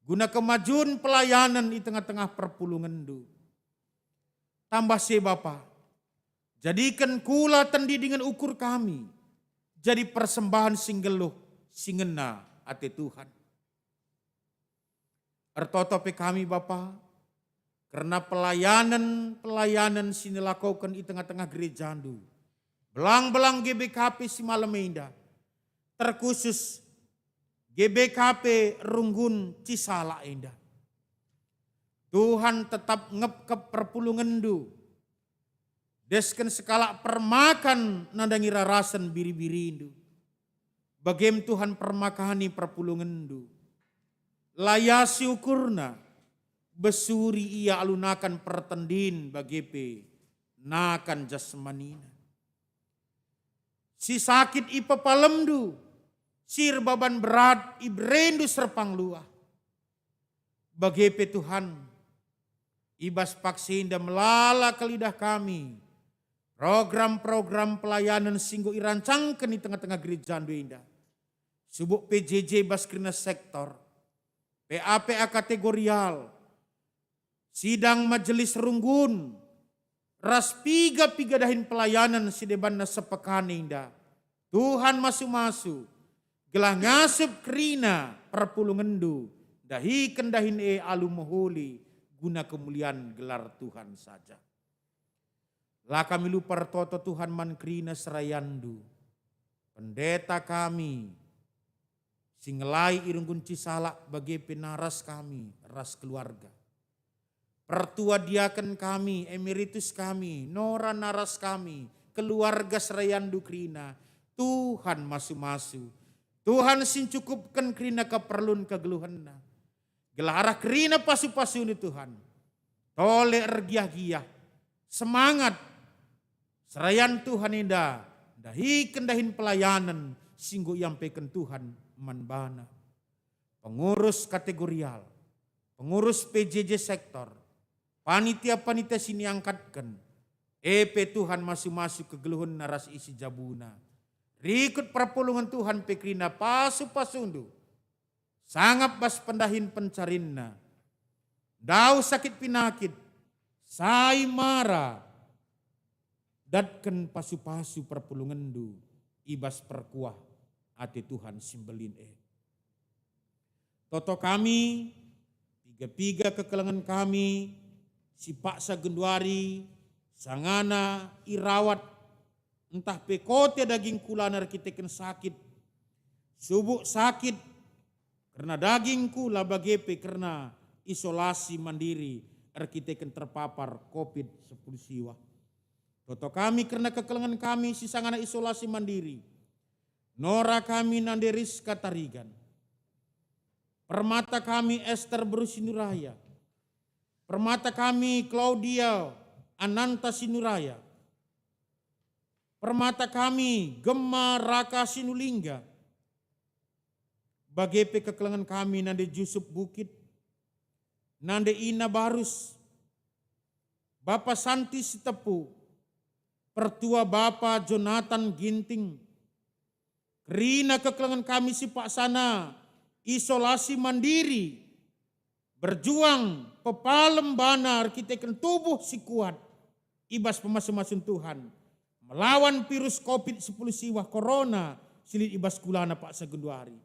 Guna kemajuan pelayanan di tengah-tengah perpulungan du. Tambah se Bapa. Jadikan kula tendi dengan ukur kami. Jadi persembahan singgeluh singena ate Tuhan. Ertotope kami Bapa. Karena pelayanan sini lakukan di tengah-tengah gereja andu. Belang-belang GBKP si malam indah. Terkhusus GBKP Runggun Cisala indah. Tuhan tetap ngepkep perpulungan du. Desken sekala permakan nandangi rarasan biri-biri indu. Bagem Tuhan permakani perpulungan du. Layasi ukurna. Besuri ia alunakan pertendin bagepe. Nakan jasmanina. Si sakit ipa palemdu. Sir baban berat ibrendu serpang luah. Bagepe Tuhan. Ibas paksinda melala ke lidah kami. Program-program pelayanan singgo irancangkan di tengah-tengah gereja indah. Subuk PJJ Baskrina Sektor. PAPA kategorial. Sidang majelis runggun. Ras piga dahin pelayanan sidebanna sepekan indah. Tuhan masu-masu. Gelah ngasup kerina perpulungan du. Dahi kendahin alu moholi. Guna kemuliaan gelar Tuhan saja. Lah kami lupa toto Tuhan man kerina serayandu. Pendeta kami. Singelai irunggun Cisala bagi penaras kami. Ras keluarga. Pertua diaken kami, emeritus kami, nora naras kami, keluarga serayandu krina. Tuhan masu-masu. Tuhan sincukupkan krina keperluan kegeluhanna. Gelarah krina pasu-pasu ini Tuhan. Tole ergiah-giah. Semangat. Serayan Tuhan indah. Dahi kendahin pelayanan. Singgo yampaikan Tuhan manbana. Pengurus kategorial. Pengurus PJJ sektor. Panitia-panitia sini angkatkan. Tuhan masuk-masuk kegeluhan naras isi jabuna. Rikut perpulungan Tuhan pekrina pasu-pasundu. Sangap bas pendahin pencarinna. Dau sakit pinakit. Sai mara. Datken pasu-pasu perpulungandu. Ibas perkuah ati Tuhan simbelin Toto kami, piga-piga kekelengan kami, si paksa genduari, sangana, irawat, entah pekote daging kulanar kiteken sakit, subuk sakit, karena daging kula bagepe karena isolasi mandiri, arkiteken terpapar COVID-10 siwa. Toto kami karena kekelengan kami si sangana isolasi mandiri. Nora kami nanderis katarigan. Permata kami Esther Berusinuraya. Permata kami Claudia Ananta Sinuraya. Permata kami Gemma Raka Sinulingga. Bagepe kekelengan kami nande Yusuf Bukit. Nande Ina Barus. Bapak Santi Sitepu. Pertua Bapak Jonathan Ginting. Kerina kekelengan kami si Pak Sana. Isolasi mandiri. Berjuang pepalem bana arkiteken tubuh si kuat. Ibas pemasun-masun Tuhan. Melawan virus COVID-10 siwah corona. Silit ibas kulana Pak Sagenduari.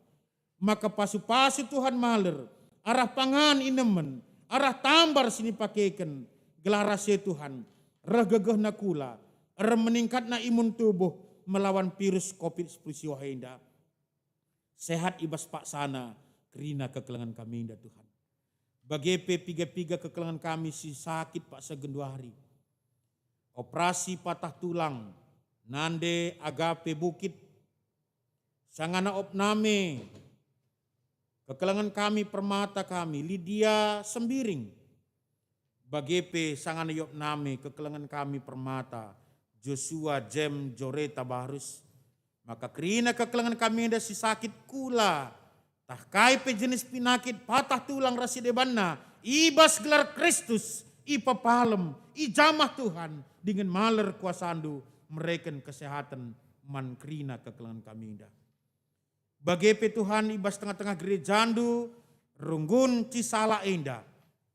Maka pasu-pasu Tuhan maler. Arah pangan inemen. Arah tambar sini pakeken. Gelarase Tuhan. Regegeh nakula. Meningkatna imun tubuh melawan virus COVID-10 siwah indah. Sehat ibas Pak Sana, kerina kekelengan kami indah Tuhan. Bagepe piga-piga kekelengan kami si sakit Pak Sagenduari. Operasi patah tulang, nande agape bukit. Sangana opname, kekelengan kami permata kami, Lydia Sembiring. Bagepe sangana yopname, kekelengan kami permata. Joshua Jem Joreta Barus. Maka kerina kekelengan kami ada si sakit kula. Tahkai pe jenis pinakit patah tulang rasi debanna. Ibas gelar Kristus. Ipa palem. Ijamah Tuhan. Dengan maler kuasandu. Mereken kesehatan. Man kerina kekelengan kami ada. Bagepe Tuhan ibas tengah-tengah gerejandu. Runggun cisala enda.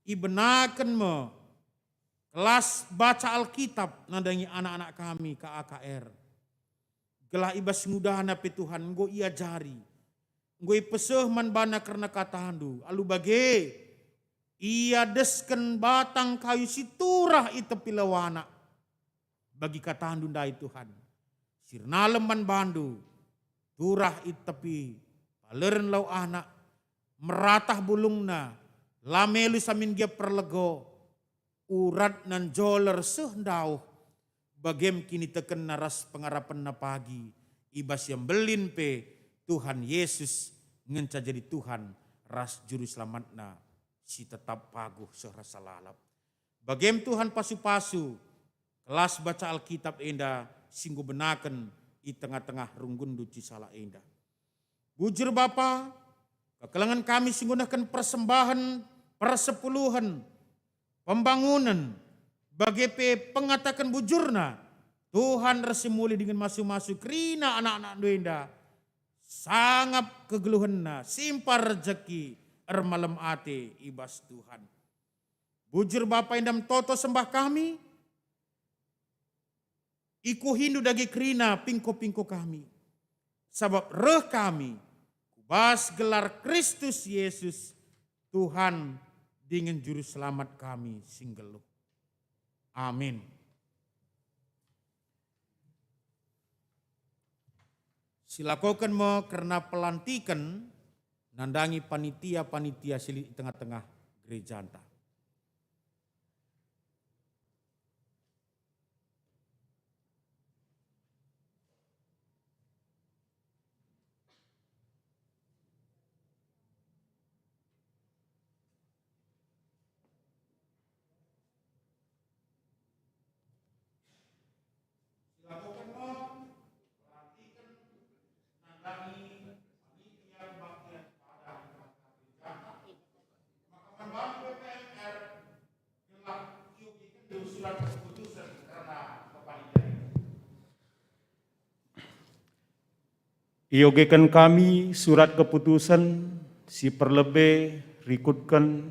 Ibenaken me. Kelas baca Alkitab nandangi anak-anak kami ke AKR. Gelah ibas ngudahana pe Tuhan nggo ia jari. Nggo peseh man bana karena katahandu. Alu bage ia desken batang kayu siturah ite pilawana. Bagi katahandu ndai Tuhan. Sirnalem man bandu. Turah itepi paleren lau anak. Meratah bulungna. Lamelu samin dia perlego. Urat nan joler sehendau. Bagem kini teken naras pengarapan na pagi. Ibas yang belin pe Tuhan Yesus ngenca jadi Tuhan ras juru selamatna si tetap paguh serasa lalap. Bagem Tuhan pasu-pasu kelas baca Alkitab enda singgu benaken i tengah-tengah runggundu cisala enda. Bujur Bapa, kekelengan kami singgunakan persembahan persepuluhan pembangunan bagi pengatakan bujurna Tuhan resi muli dengan masu-masu kerina anak-anak duenda sangap kegeluhanna simpar rezeki ermalem ate ibas Tuhan. Bujur Bapa indam toto sembah kami iku hindu dagi kerina pingko-pingko kami sabab reh kami kubas gelar Kristus Yesus Tuhan dengan juru selamat kami singgelu. Amin. Silakokan mo karena pelantikan nandangi panitia-panitia silik di tengah-tengah gereja anta. Iogekan kami surat keputusan si perlebe rikutkan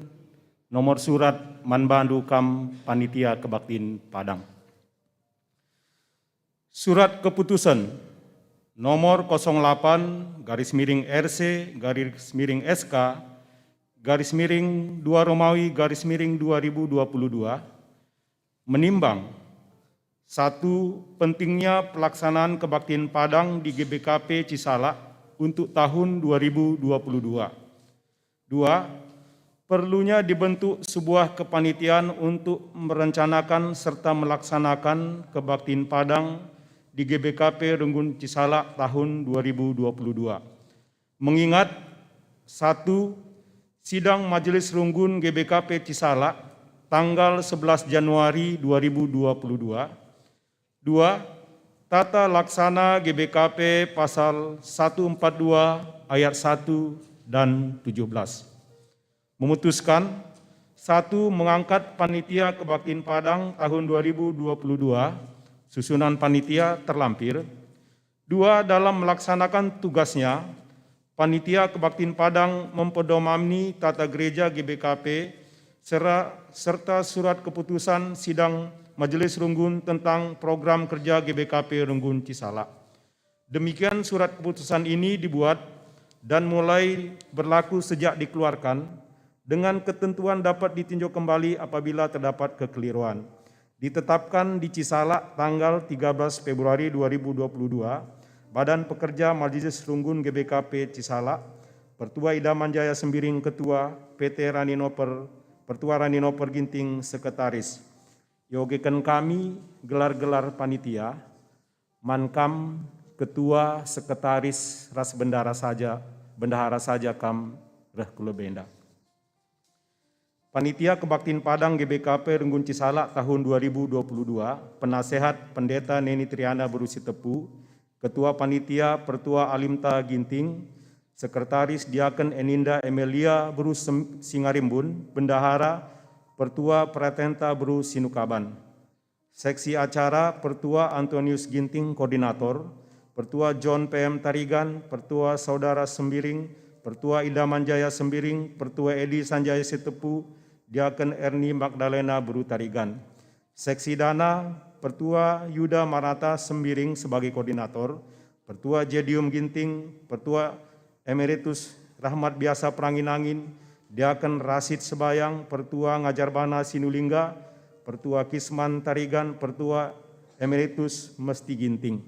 nomor surat manbandu kam panitia kebaktiin Padang. Surat keputusan nomor 08 /RC /SK /2 Romawi /2022 menimbang satu, pentingnya pelaksanaan kebaktian Padang di GBKP Cisalak untuk tahun 2022. Dua, perlunya dibentuk sebuah kepanitiaan untuk merencanakan serta melaksanakan kebaktian Padang di GBKP Runggun Cisalak tahun 2022. Mengingat satu, sidang Majelis Runggun GBKP Cisalak tanggal 11 Januari 2022. 2. Tata laksana GBKP pasal 142 ayat 1 dan 17. Memutuskan 1. Mengangkat panitia kebaktian Padang tahun 2022, susunan panitia terlampir. 2. Dalam melaksanakan tugasnya, panitia kebaktian Padang mempedomani tata gereja GBKP serta surat keputusan sidang Majelis Runggun tentang program kerja GBKP Runggun Cisalak. Demikian surat keputusan ini dibuat dan mulai berlaku sejak dikeluarkan dengan ketentuan dapat ditinjau kembali apabila terdapat kekeliruan. Ditetapkan di Cisalak tanggal 13 Februari 2022, Badan Pekerja Majelis Runggun GBKP Cisalak, Pertua Idaman Jaya Sembiring Ketua, PT Raninoper, Pertua Raninoper Ginting Sekretaris. Yogekan kami gelar-gelar panitia, mankam, ketua, sekretaris, ras bendahara saja kam reh kulebenda. Panitia Kebaktian Padang GBKP Runggun Cisalak tahun 2022, penasehat Pendeta Neni Triana Berusi Tepu, Ketua Panitia Pertua Alimta Ginting, Sekretaris Diaken Eninda Emilia Berus Singarimbun, Bendahara Pertua Pratenta Bru Sinukaban. Seksi acara Pertua Antonius Ginting Koordinator, Pertua John PM Tarigan, Pertua Saudara Sembiring, Pertua Idaman Jaya Sembiring, Pertua Edi Sanjaya Sitepu, Diaken Erni Magdalena Bru Tarigan. Seksi Dana Pertua Yuda Marata Sembiring sebagai Koordinator, Pertua Jedium Ginting, Pertua Emeritus Rahmat Biasa Pranginangin, Diaken Rasid Sebayang, Pertua Ngajarbana Sinulingga, Pertua Kisman Tarigan, Pertua Emeritus Mesti Ginting.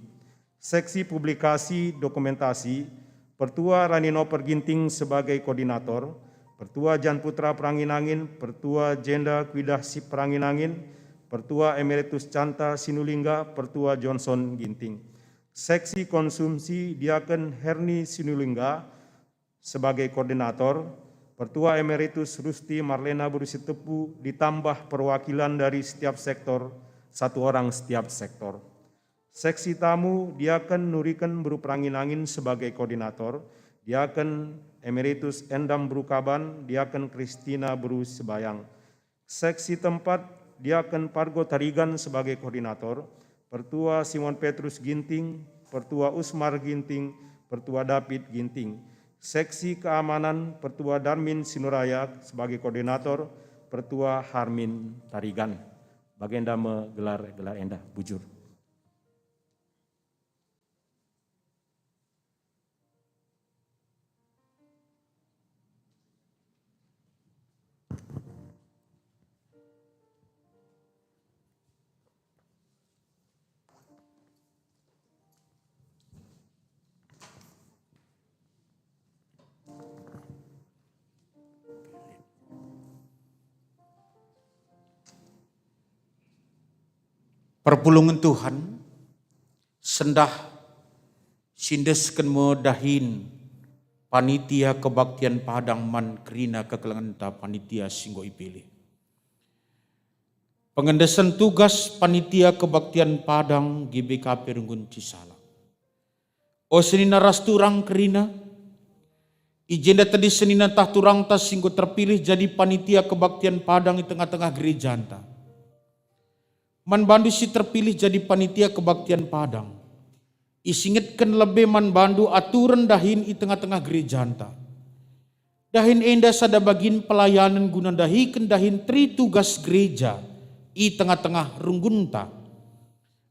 Seksi Publikasi Dokumentasi, Pertua Raninoper Ginting sebagai Koordinator, Pertua Jan Putra Pranginangin, Pertua Jenda Kwidah Sip Pranginangin, Pertua Emeritus Canta Sinulingga, Pertua Johnson Ginting. Seksi Konsumsi, Diaken Herni Sinulingga sebagai Koordinator, Pertua Emeritus Rusti Marlena Berusi Tepu ditambah perwakilan dari setiap sektor, 1 orang setiap sektor. Seksi tamu Diaken Nuriken Bru Pranginangin sebagai Koordinator, Diaken Emeritus Endam Bru Kaban, Diaken Kristina Bru Sebayang. Seksi tempat Diaken Pargo Tarigan sebagai Koordinator, Pertua Simon Petrus Ginting, Pertua Usmar Ginting, Pertua David Ginting. Seksi Keamanan Pertua Darmin Sinuraya sebagai Koordinator, Pertua Harmin Tarigan. Bagenda menggelar endah, bujur. Perpulungan Tuhan, sendah sindesken medahin panitia kebaktian Padang man kerina kekelangan ta panitia singgo ipilih. Pengendesan tugas panitia kebaktian Padang GBKP Runggun Cisalak. O senina rasturang kerina, ijenda tadi senina tah turang tas singgo terpilih jadi panitia kebaktian Padang di tengah-tengah gereja anta. Man bandu si terpilih jadi panitia kebaktian Padang. Isingetkan lebih man bandu aturan dahin i tengah-tengah gereja anta. Dahin enda sada bagin pelayanan guna dahikan dahin tri tugas gereja i tengah-tengah runggunta.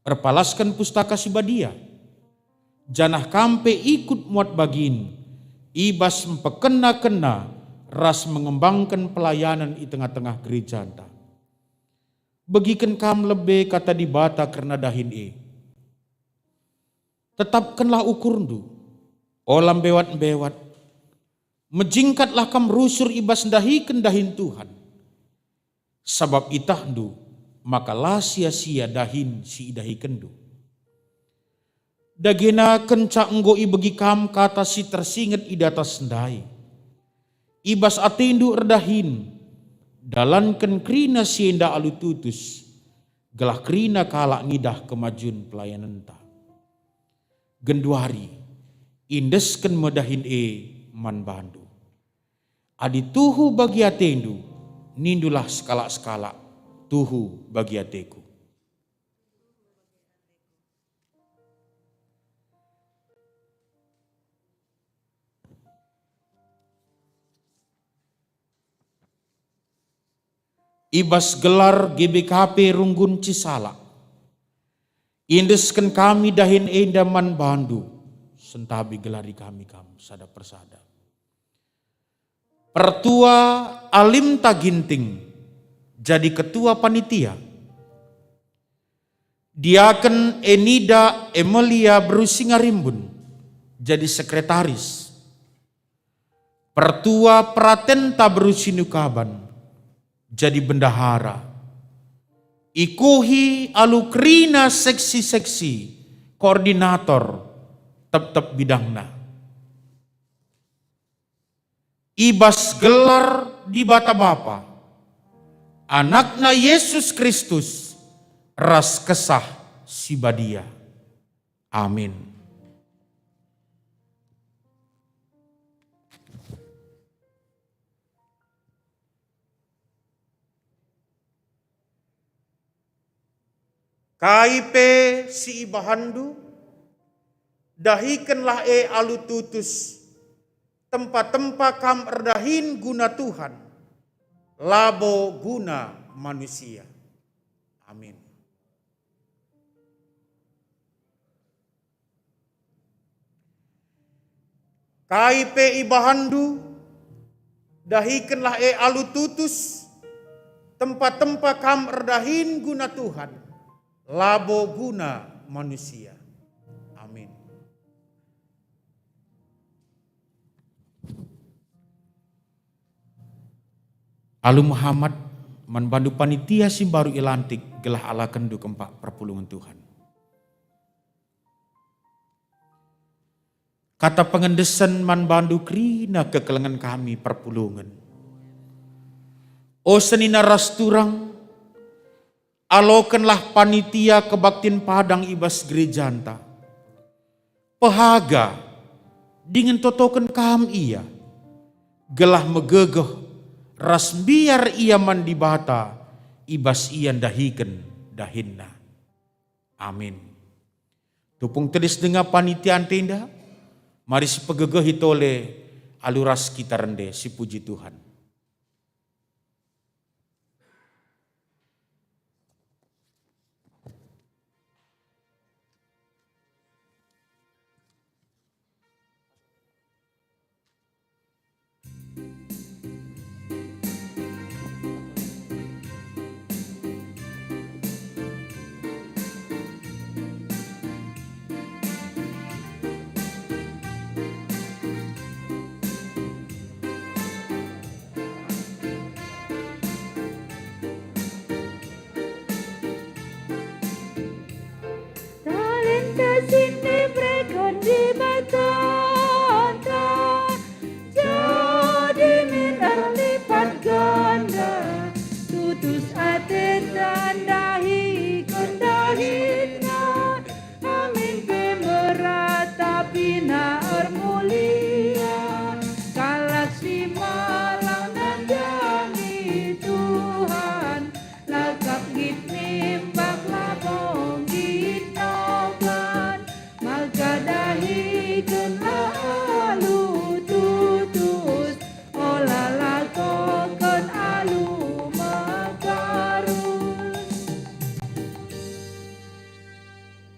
Erpalaskan pustaka sibadia. Janah kampe ikut muat bagin. Ibas mempekena-kena ras mengembangkan pelayanan i tengah-tengah gereja anta. Bagikan kam lebih kata dibata karena dahin Tetapkanlah ukurndu, olam bewat-bewat, mejingkatlah kam rusur ibas dahikan dahin Tuhan. Sabab itahdu, maka lah sia-sia dahin si idahikendu. Dagena kenca enggo ibegi kam kata si tersinget idata sendai. Ibas atendu erdahin, dalankan krina sienda alu tutus, gelah krina kalak ngidah kemajuan pelayanan ta. Genduari, indesken medahin man bandu. Adi tuhu bagi atendu, nindulah skala-skala, tuhu bagi ateku. Ibas gelar GBKP Runggun Cisala. Indesken kami dahin endaman bandu. Sentabi gelari kami sada persada. Pertua Alim Taginting jadi ketua panitia. Diaken Enida Emilia Brusingarimbun jadi sekretaris. Pertua Pratenta Brusinukaban jadi bendahara. Ikuhi alukrina seksi-seksi koordinator tep-tep bidangna. Ibas gelar di bata bapa, anakna Yesus Kristus, ras kesah sibadia. Amin. Kaipe si ibahandu, dahikanlah alu tutus, tempat-tempat kam erdahin guna Tuhan, labo guna manusia. Amin. Kaipe ibahandu, dahikanlah alu tutus, tempat-tempat kam erdahin guna Tuhan, labo guna manusia. Amin. Alu Muhammad manbandu panitia simbaru ilantik gelah ala kendu kempak perpulungan Tuhan. Kata pengendesan manbandu krina kekelengan kami perpulungan. O senina rasturang, alokanlah panitia kebaktin padang ibas gereja anta. Pehaga dengan totokan kam ia, gelah megegeh ras biar ia mandibata ibas ian dahiken dahinna. Amin. Tupung telis dengar panitia antenda, mari si pegegeh hitole aluras kita rende si puji Tuhan.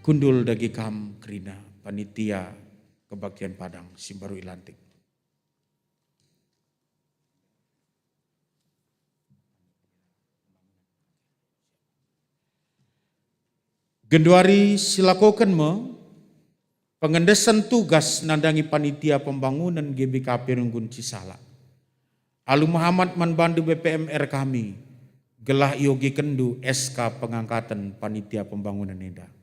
kundul dagi kam kerina panitia kebaktian Padang Simbaru Ilantik. Genduari silakokan me pengendesan tugas nandangi panitia pembangunan GBKP Runggun Cisala. Alu Muhammad manbandu BPMR kami gelah iogi kendu SK pengangkatan panitia pembangunan Neda.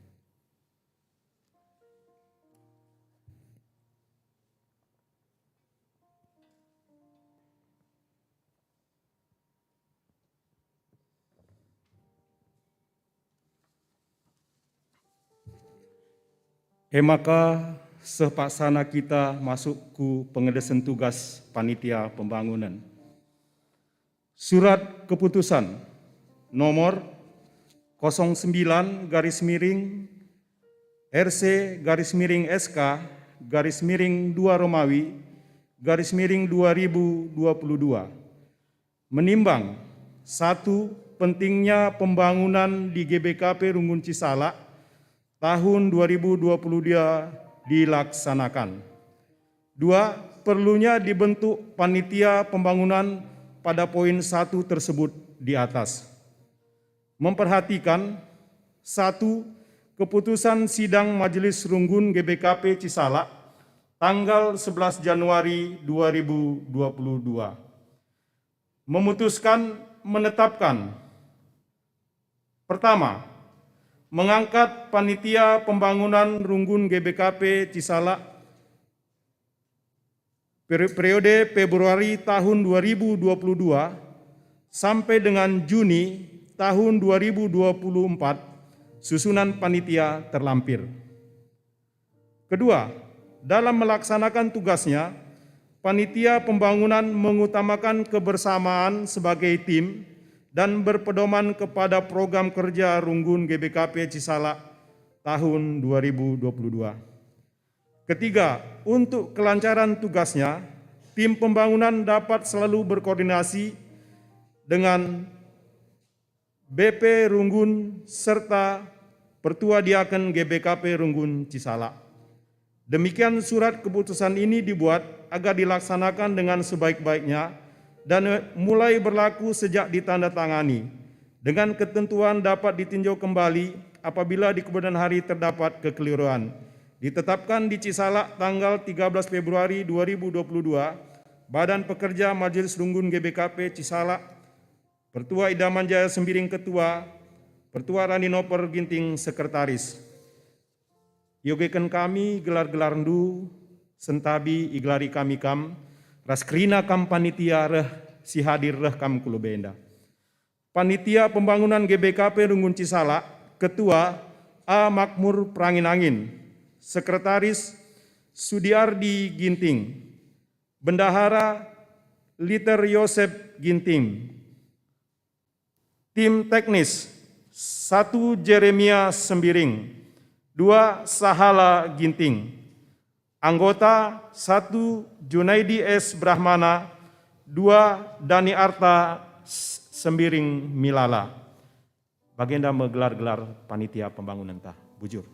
Maka sepaksana kita masuk ku pengedesan tugas panitia pembangunan. Surat keputusan nomor 09 RC SK 2 Romawi 2022 menimbang satu, pentingnya pembangunan di GBKP Runggun Cisala tahun 2022 dilaksanakan. 2. Perlunya dibentuk panitia pembangunan pada poin 1 tersebut di atas. Memperhatikan 1. Keputusan sidang Majelis Runggun GBKP Cisala tanggal 11 Januari 2022. Memutuskan menetapkan pertama, mengangkat panitia pembangunan Runggun GBKP Cisala periode Februari tahun 2022 sampai dengan Juni tahun 2024 susunan panitia terlampir. Kedua, dalam melaksanakan tugasnya, panitia pembangunan mengutamakan kebersamaan sebagai tim dan berpedoman kepada program kerja Runggun GBKP Cisala tahun 2022. Ketiga, untuk kelancaran tugasnya, tim pembangunan dapat selalu berkoordinasi dengan BP Runggun serta Pertua Diaken GBKP Runggun Cisala. Demikian surat keputusan ini dibuat agar dilaksanakan dengan sebaik-baiknya dan mulai berlaku sejak ditandatangani. Dengan ketentuan dapat ditinjau kembali apabila di kemudian hari terdapat kekeliruan. Ditetapkan di Cisala tanggal 13 Februari 2022, Badan Pekerja Majelis Runggun GBKP Cisala, Pertua Idaman Jaya Sembiring Ketua, Pertua Rani Noper Ginting Sekretaris. Yogekan kami gelar-gelar ndu, sentabi iglari kami kam, raskrina kam panitia reh si hadir reh kam kulubenda. Panitia pembangunan GBKP Runggun Cisala, Ketua A. Makmur Pranginangin, Sekretaris Sudiardi Ginting, Bendahara Liter Yosep Ginting, Tim Teknis 1. Jeremia Sembiring, 2. Sahala Ginting, Anggota 1. Junaidi S. Brahmana, 2. Dani Arta Sembiring Milala. Bagenda menggelar-gelar panitia pembangunan tah, bujur.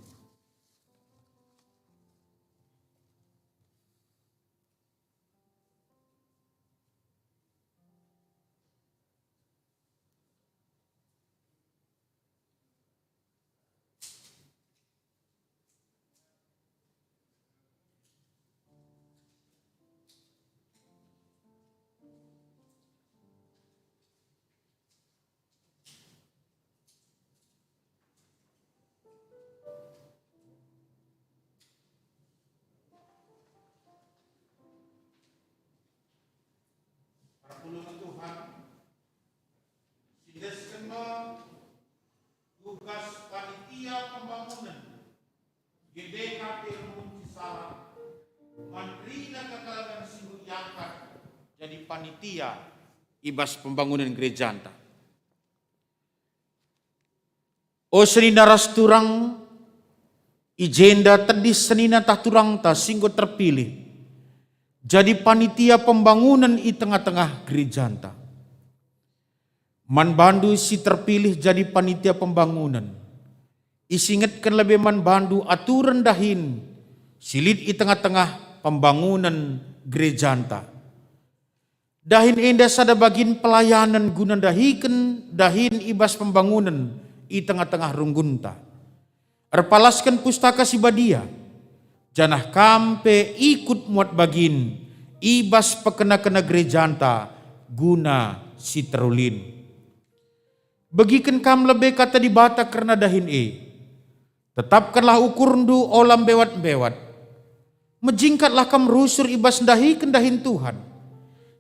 Tugas panitia pembangunan GBKP Runggun Cisala, Menteri Kekalangan Sihu Yangkat jadi panitia ibas pembangunan gereja anta. O senina ras turang ijenda tedis senina tah turang ta singgo terpilih jadi panitia pembangunan di tengah-tengah gereja anta. Man bandu si terpilih jadi panitia pembangunan. Isingatkan lebih man bandu aturan dahin silid i tengah-tengah pembangunan gereja anta. Dahin enda sada bagin pelayanan guna dahiken dahin ibas pembangunan i tengah-tengah runggunta. Erpalaskan pustaka sibadia. Janah kampe ikut muat bagin ibas pekena-kena gereja anta guna si terulin. Bagikan kam lebih kata di bata karena dahin tetapkanlah ukur ndu olam bewat-bewat. Mejingkatlah kam rusur ibas dahi kendahin Tuhan.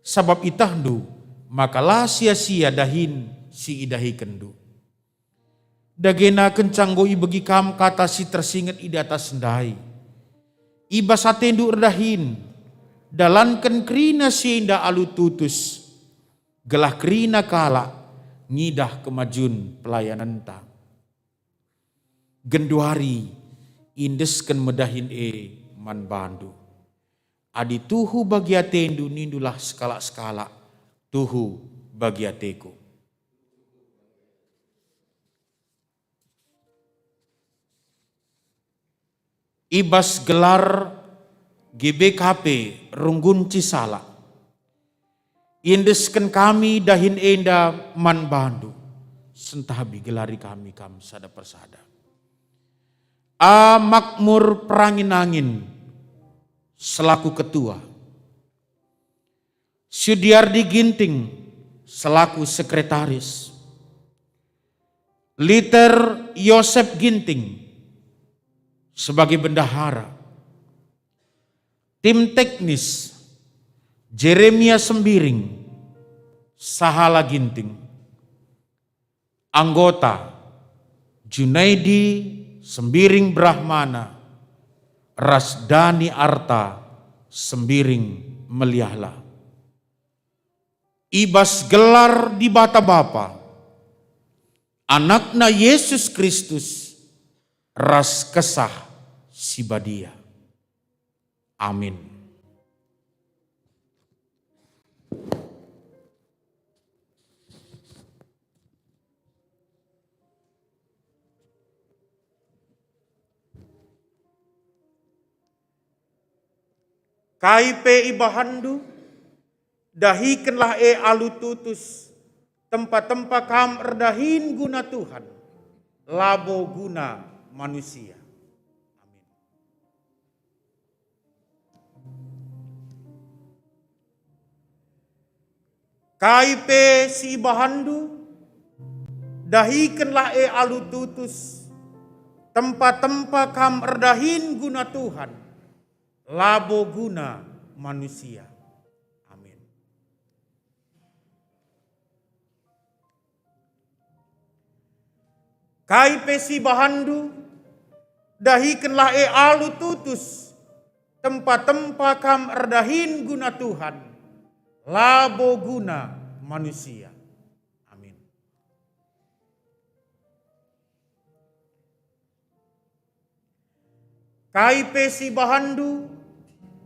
Sabab itah ndu, makalah sia-sia dahin si idahi kendu. Dagena kencanggoi bagi kam kata si tersingat i atas ndai. Ibas atendu erdahin, dalankan krina si inda alu tutus. Gelah krina kala, ngidah kemajun pelayanan ta. Genduari indesken medahin man bandu. Adi tuhu bagi atendu nindulah skala-skala tuhu bagi ateku. Ibas gelar GBKP Runggun Cisala. Indesken kami dahin enda man bandu. Sentabi gelari kami kam sada persada. A Makmur Perangin-angin selaku ketua, Sudiardi Ginting selaku sekretaris, Liter Yosep Ginting sebagai bendahara, tim teknis Jeremia Sembiring, Sahala Ginting, anggota Junaidi Sembiring Brahmana, Rasdani Arta Sembiring Meliahla. Ibas gelar di bata Bapa, anakna Yesus Kristus, ras kesah sibadia. Amin. KIP ibahandu, dahikanlah alu tutus, tempat-tempat kam erdahin guna Tuhan, labo guna manusia. Amin. KIP si ibahandu, dahikanlah alu tutus, tempat-tempat kam erdahin guna Tuhan, labo guna manusia. Amin. KIP si bahandu, dahikanlah alu tutus, tempat-tempat kam erdahin guna Tuhan, labo guna manusia. Amin. KIP si bahandu,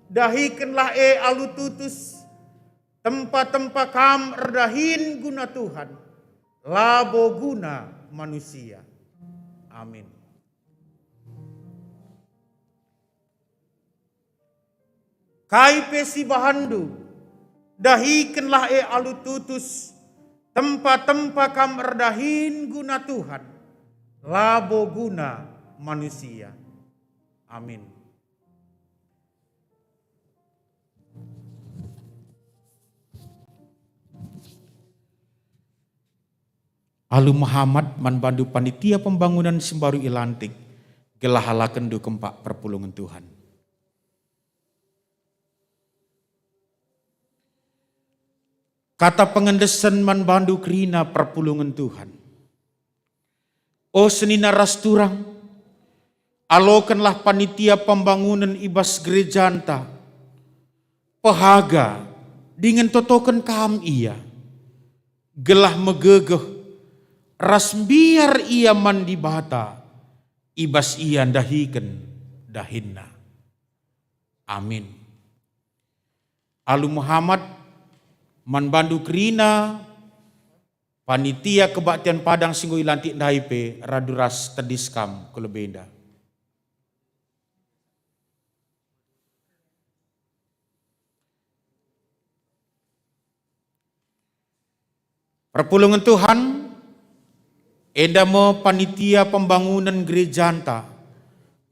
dahikanlah alu tutus, tempat-tempat kam erdahin guna Tuhan, labo guna manusia. Amin. KIP si bahandu, dahikanlah alu tutus, tempat-tempat kam erdahin guna Tuhan, labo guna manusia. Amin. Alu Muhammad manbandu panitia pembangunan Sembaru Ilantik, gelahala kendu kempak perpulungan Tuhan. Kata pengendesan manbandu kerina perpulungan Tuhan. O senina rasturang, alokanlah panitia pembangunan ibas gereja anta, pehaga dengan totokan kam ia, gelah megegeh, ras biar ia mandi bata, ibas ia dahiken dahinna. Amin. Alu Muhammad manbandu kerina panitia kebaktian Padang Singgo Ilantik Ndaipe raduras tediskam kelebenda. Perpulungan Tuhan, endamo panitia pembangunan gereja anta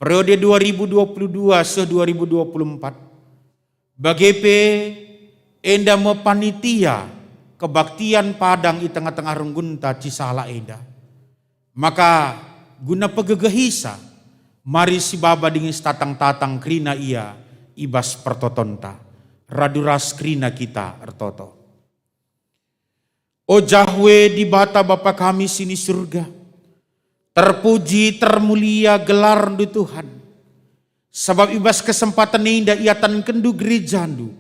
periode 2022 se 2024. Bagepe endamo panitia kebaktian Padang di tengah-tengah runggunta Cisala enda. Maka guna pegegehisa, mari si baba dingin tatang-tatang krina ia ibas pertotonta. Raduras krina kita ertoto. O Jahwe di bata Bapa kami sini surga, terpuji termulia gelar du Tuhan. Sebab ibas kesempatan indah iatan kendu gerejandu,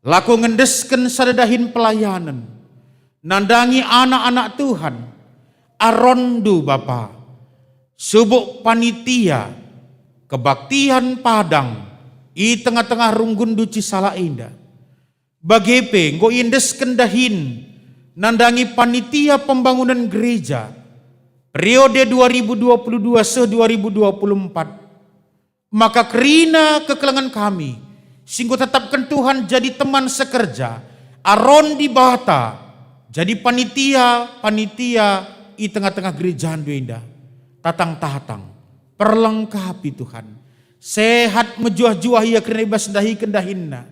laku ngendesken sadadahin pelayanan, nandangi anak-anak Tuhan, arondu Bapa, subuk panitia, kebaktian Padang, i tengah-tengah runggundu Cisala indah. Bagepe nggo indesken dahin, nandangi panitia pembangunan gereja periode 2022 se 2024. Maka kerina kekelangan kami singgo tetapkan Tuhan jadi teman sekerja aron di bata jadi panitia i tengah-tengah gereja indah tatang-tatang perlengkapi Tuhan sehat mejuah-juah ia kerana ibas dahi kendahinna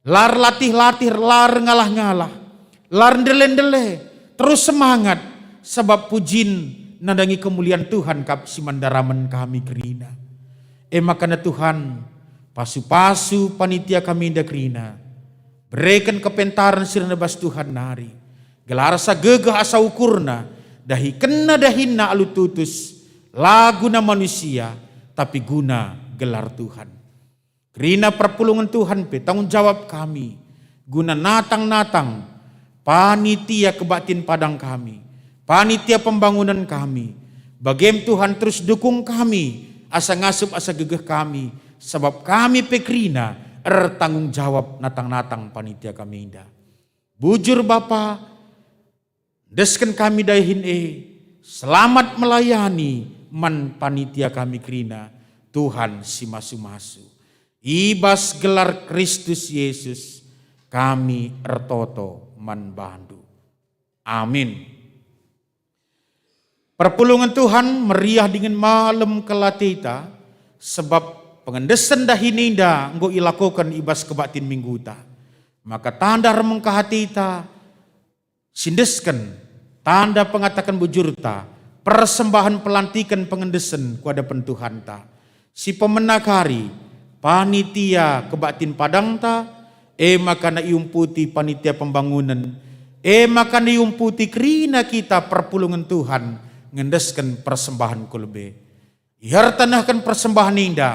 lar latih-latih lar ngalah-ngalah lar ndele-ndele terus semangat sebab pujin nandangi kemuliaan Tuhan kap simandaraman kami kerina. Makana Tuhan pasu-pasu panitia kami indah kerina berikan kepentaran sirna bas Tuhan nari gelar asa gegah asa ukurna dahi kena dahinna alu tutus laguna manusia tapi guna gelar Tuhan. Kerina perpulungan Tuhan pe tanggung jawab kami guna natang-natang panitia kebaktian Padang kami, panitia pembangunan kami. Bagem Tuhan terus dukung kami, asa ngasup asa gegeh kami, sebab kami pekrina tanggung jawab natang-natang panitia kami indah. Bujur Bapa, desken kami dahin selamat melayani man panitia kami krina, Tuhan si masu-masu. Ibas gelar Kristus Yesus, kami ertoto man bandu. Amin. Perpulungan Tuhan meriah dengan malam kelatita sebab pengendesan dahininda enggo ilakukan ibas kebaktin mingguta. Maka tanda remeng kehatita sindesken tanda pengatakan bujurta persembahan pelantikan pengendesan kuada pentuhanta si pemenakari panitia kebaktin Padangta maka na iumputi panitia pembangunan maka na iumputi krina kita perpulungan Tuhan ngendeskan persembahan kulbe ihartanahkan persembahan indah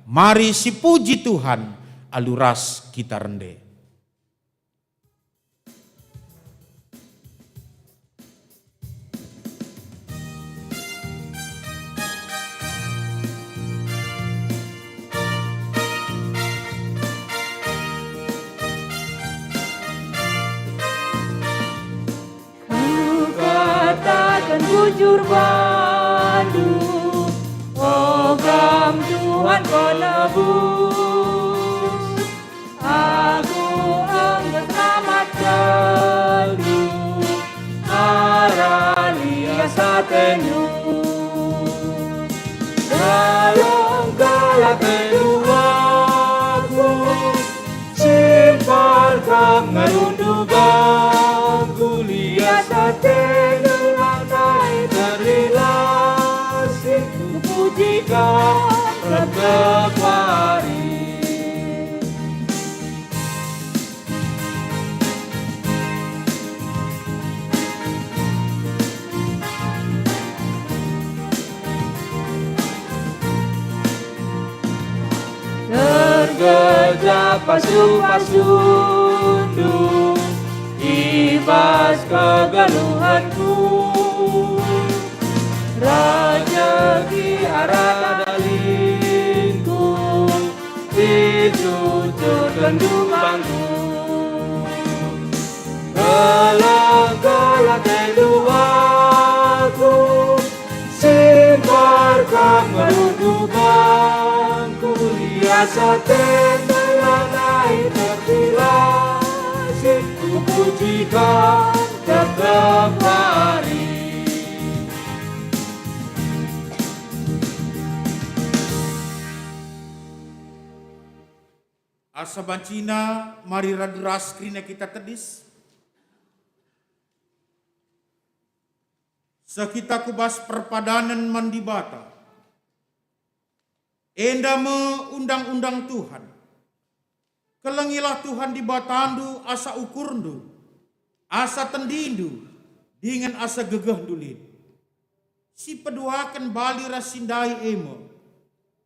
mari si puji Tuhan aluras kita rende. Bujur Bandung, program Tuhan penebus. Aku enggan selamat kelu, aralia satenu. Dalam kala keduaku, simpan kang ngarundu bangku liat satenu. Terrilasi pujikan berkepari. Tergejap pasu-pasundu ibas kegaluhanku. Raja ki arah dalinku ditutur gendumangku. Gelang-gelang rasa tenang tertirasi, ku pujikan tetap hari. Asa bancina, mari raduras krina kita tedis. Sekita kubas perpadanan mandibata. Enda me undang-undang Tuhan. Kelengilah Tuhan di batandu asa ukurndu. Asa tendindu. Dengan asa gegeh dulit. Si peduakan bali rasindai emo.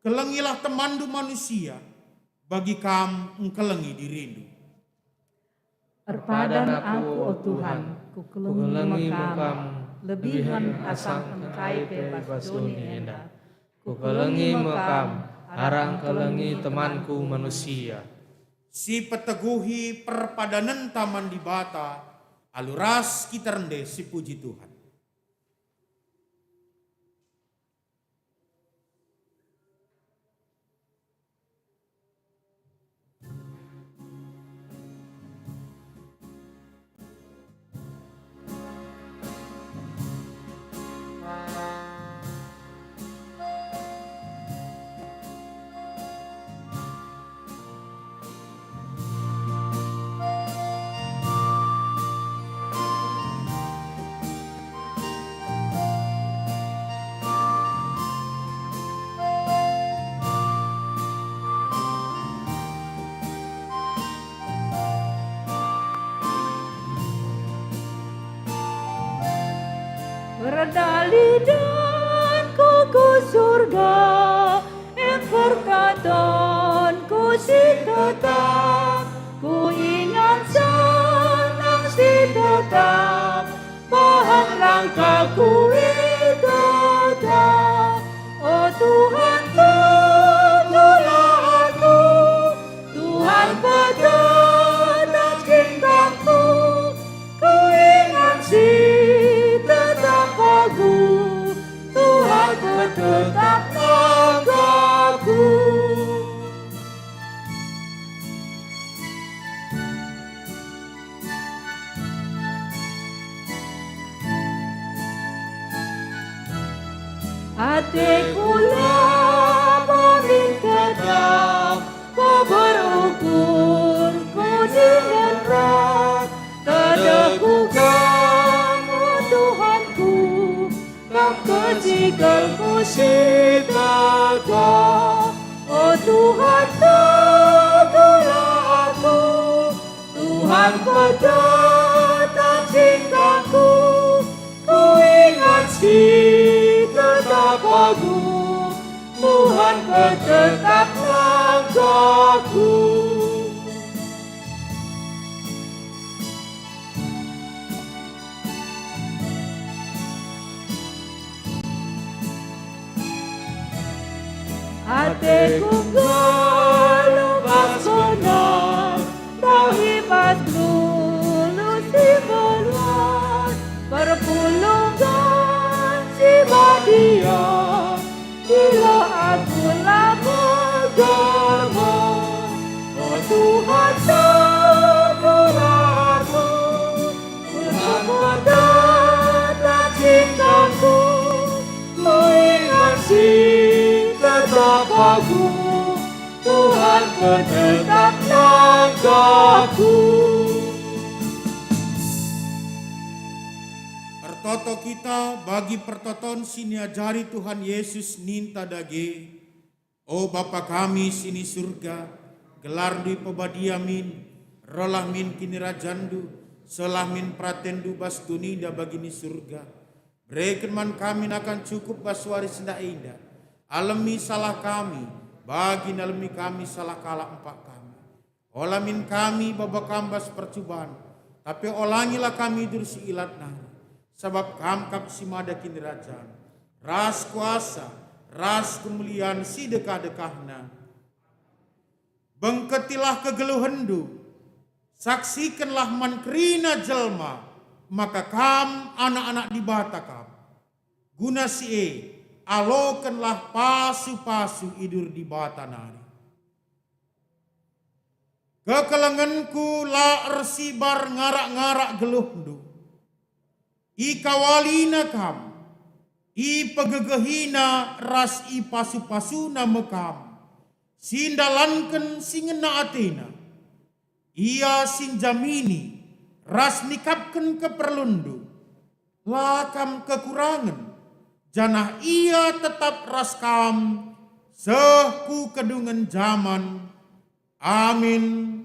Kelengilah temandu manusia. Bagi kam engkelengi dirindu. Perpadan aku, oh Tuhan, ku kelengi mekam, lebihan asang engkai bebas doni enda. Ku kelengi mekam, harang kelengi temanku manusia. Si peteguhi perpadanan taman di bata, aluras kita rende si puji Tuhan. Berdali dan ku surga, yang perkataan ku si tetap, ku ingat senang si tetap, bahan langkahku itu tetap. Oh Tuhan, tolonglah aku, Tuhan petunjuk cintaku, ku ingat si Tuhan tetap langkahku. Hatiku lapangin tetap, kau berukur, ku dengan rat, tadaku kamu Tuhanku, kau kejikanku si tetap. Oh Tuhan, tolonglah aku, Tuhan tetap cintaku, ku ingat si tetap aku, Tuhan tetap langkahku. Hatiku gelupas benar, dahibat dulu si beluan, berpulungan si badia, bila aku lama german. Oh Tuhan, tolonglah aku, Tuhan tetap cintaku, ku ingat si tetap aku, Tuhan tetap langkahku. Pertoto kita bagi pertoton sini ajari Tuhan Yesus ninta dage. O Bapa kami sini surga, gelar di pebadiamin, rolah min kini rajandu, selah min pratendu bas duninda bagini surga. Berikan man kami akan cukup baswari senda indah. Alami salah kami, bagi nalami kami salah kalah empat kami. Olamin kami babak kambas percobaan, tapi olangilah kami dursi ilat nari. Sebab kamkap si mada kini rajaan, ras kuasa, ras kemuliaan si dekah-dekahna. Bengketilah kegeluhendu, saksikanlah mankrina jelma, maka kam anak-anak di bata kam. Guna si alokanlah pasu-pasu idur di bata nari. kekelenganku la ersibar ngarak-ngarak geluhndu. I kawalina kam, i pegegehina ras i pasu-pasuna mekam, sindalanken singena atina, ia sinjamini ras nikapken keperlundu, lakam kekurangan, janah ia tetap ras kam, sehku kedungan zaman. Amin.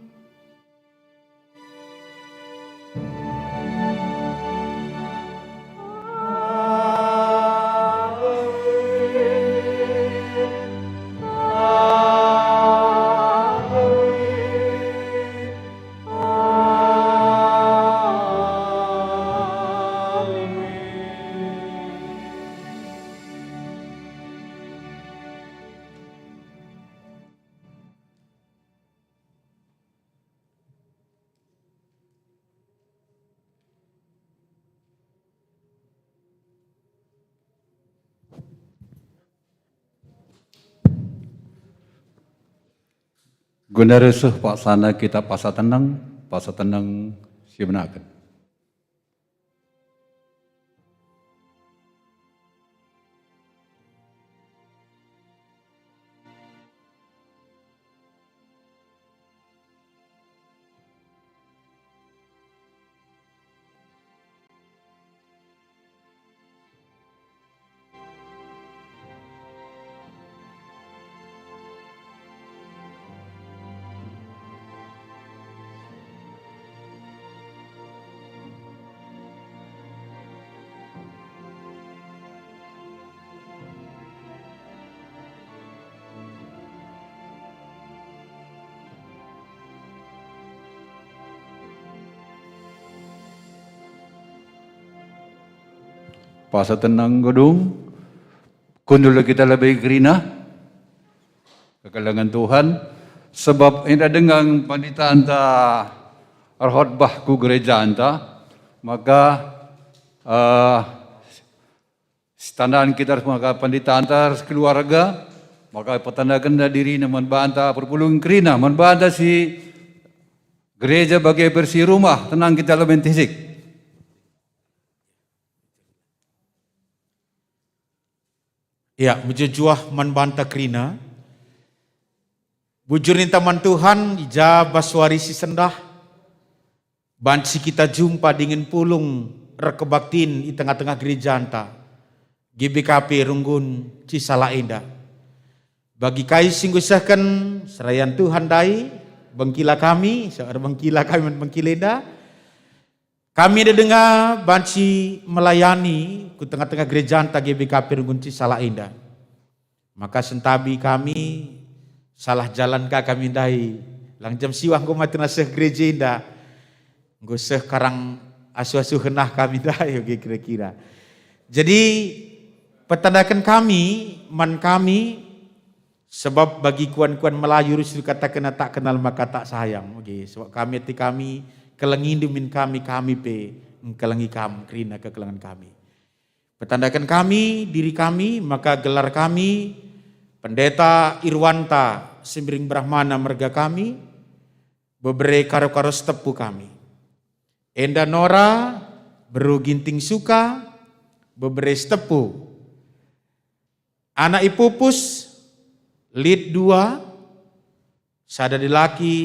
Guna resuh paksana kita pasa tenang sibenakan. Pasa tenang gedung, kundul kita lebih gerina, kekalangan Tuhan, sebab ini dengan pandita anta arhotbah ku gereja anta, maka standaan kita maka pandita anta keluarga, maka petandakan diri naman banta perpulung kerina, membanta si gereja bagai bersih rumah, tenang kita lebih tisik. Ya, bejujuah manbanta krina. Bujur taman Tuhan, ija baswari si sendah. Bansi kita jumpa dengan pulung rekebaktin di tengah-tengah gereja anta. GBKP Runggun Cisala Indah. Bagi kai singgusahkan serayan Tuhan dai, bengkila kami, seorang bengkila kami bengkilenda. Kami ada dengar banci melayani ke tengah-tengah gereja anta GBKP Runggun Cisala Indah. Maka sentabi kami salah jalan kami dai. Lang jam siwah ko matenaseh gereja indah. Nguseh karang asu-asu henah kami dai kira-kira. Jadi petandakan kami, man kami, sebab bagi kuan-kuan Melayu rusuh katakan tak kenal maka tak sayang. Sebab kami hati kami kelengin min kami pe kelengi kamu kerina kekelangan kami. Petandakan kami diri kami maka gelar kami Pendeta Irwanta Sembiring Brahmana merga kami bebre karo-karo setepu kami. Enda Nora beru ginting suka bebre setepu. Anak Ipupus lead 2 sada di laki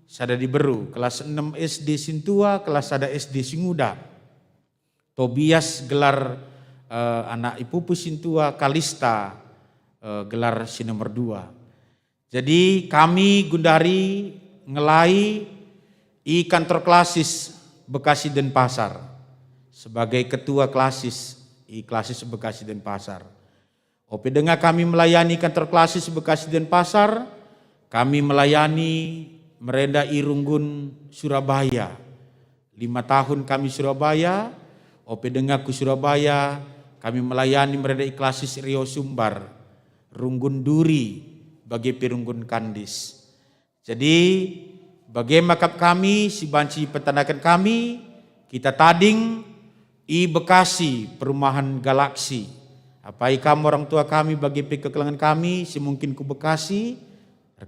sada di beru, kelas 6 SD Sintua, kelas sada SD Singuda. Tobias gelar anak Ipupus Sintua, Kalista gelar si nomor 2. Jadi kami Gundari ngelai i kantor klasis Bekasi Denpasar sebagai ketua klasis i klasis Bekasi Denpasar. Ope dengan kami melayani kantor klasis Bekasi Denpasar, kami melayani Merenda Irunggun Surabaya. 5 tahun kami Surabaya, ope dengar ku Surabaya, kami melayani Merenda Iklasis Rio Sumbar, Runggun Duri, bagi Pirunggun Kandis. Jadi, bagi makap kami, si banci petandakan kami, kita tading i Bekasi, perumahan Galaksi. Apai kamu orang tua kami bagi kekelangan kami, si mungkin ku Bekasi,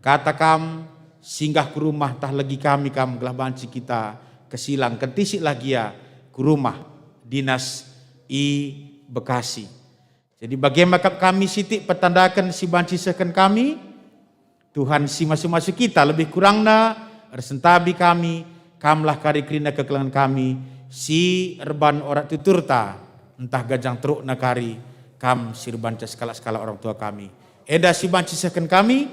kata kam, singgah ke rumah tah lagi kami kam gelah banci kita kesilang kentisik lagi ya ke rumah dinas i Bekasi. Jadi bagaimana kami sitik petandakan si banci seken kami, Tuhan si masing-masing kita lebih kurangna resentabi kami, kamlah kari kerina kekelangan kami, si erban orang tuturta, entah gajang teruk nakari, kam si rebanca skala-skala orang tua kami. Eda si banci seken kami,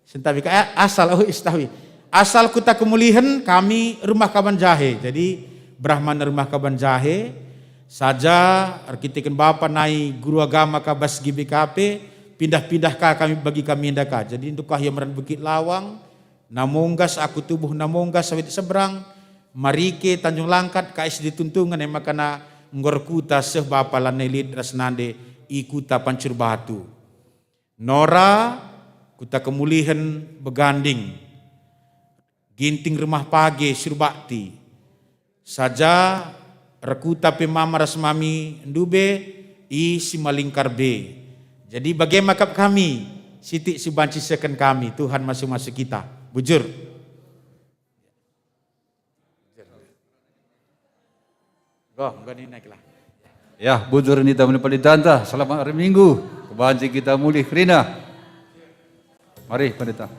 sentabi asal istawi. Asal kuta kemulihan kami rumah kaban jahe. Jadi Brahman rumah kaban jahe saja arkiteken bapa naik guru agama kabas GBKP pindah-pindah kami bagi kami indaka. Jadi untuk kahyameran Bukit Lawang, namonggas aku tubuh namonggas sawit seberang, Marike Tanjung Langkat kais dituntungan yang makana ngorkuta seh bapa lanelid rasnande ikuta Pancur Batu. Nora kuta kemulihan beganding, ginting rumah pagi surbakti. Saja rekuta pemama rasmami ndube i simalingkar B. Jadi bagaimana kami sitik si banci seken kami Tuhan masing-masing kita. Bujur. Ya, bujur ni tamu pendeta. Selamat hari Minggu. Kebanci kita mulih kerina. Mari pendeta.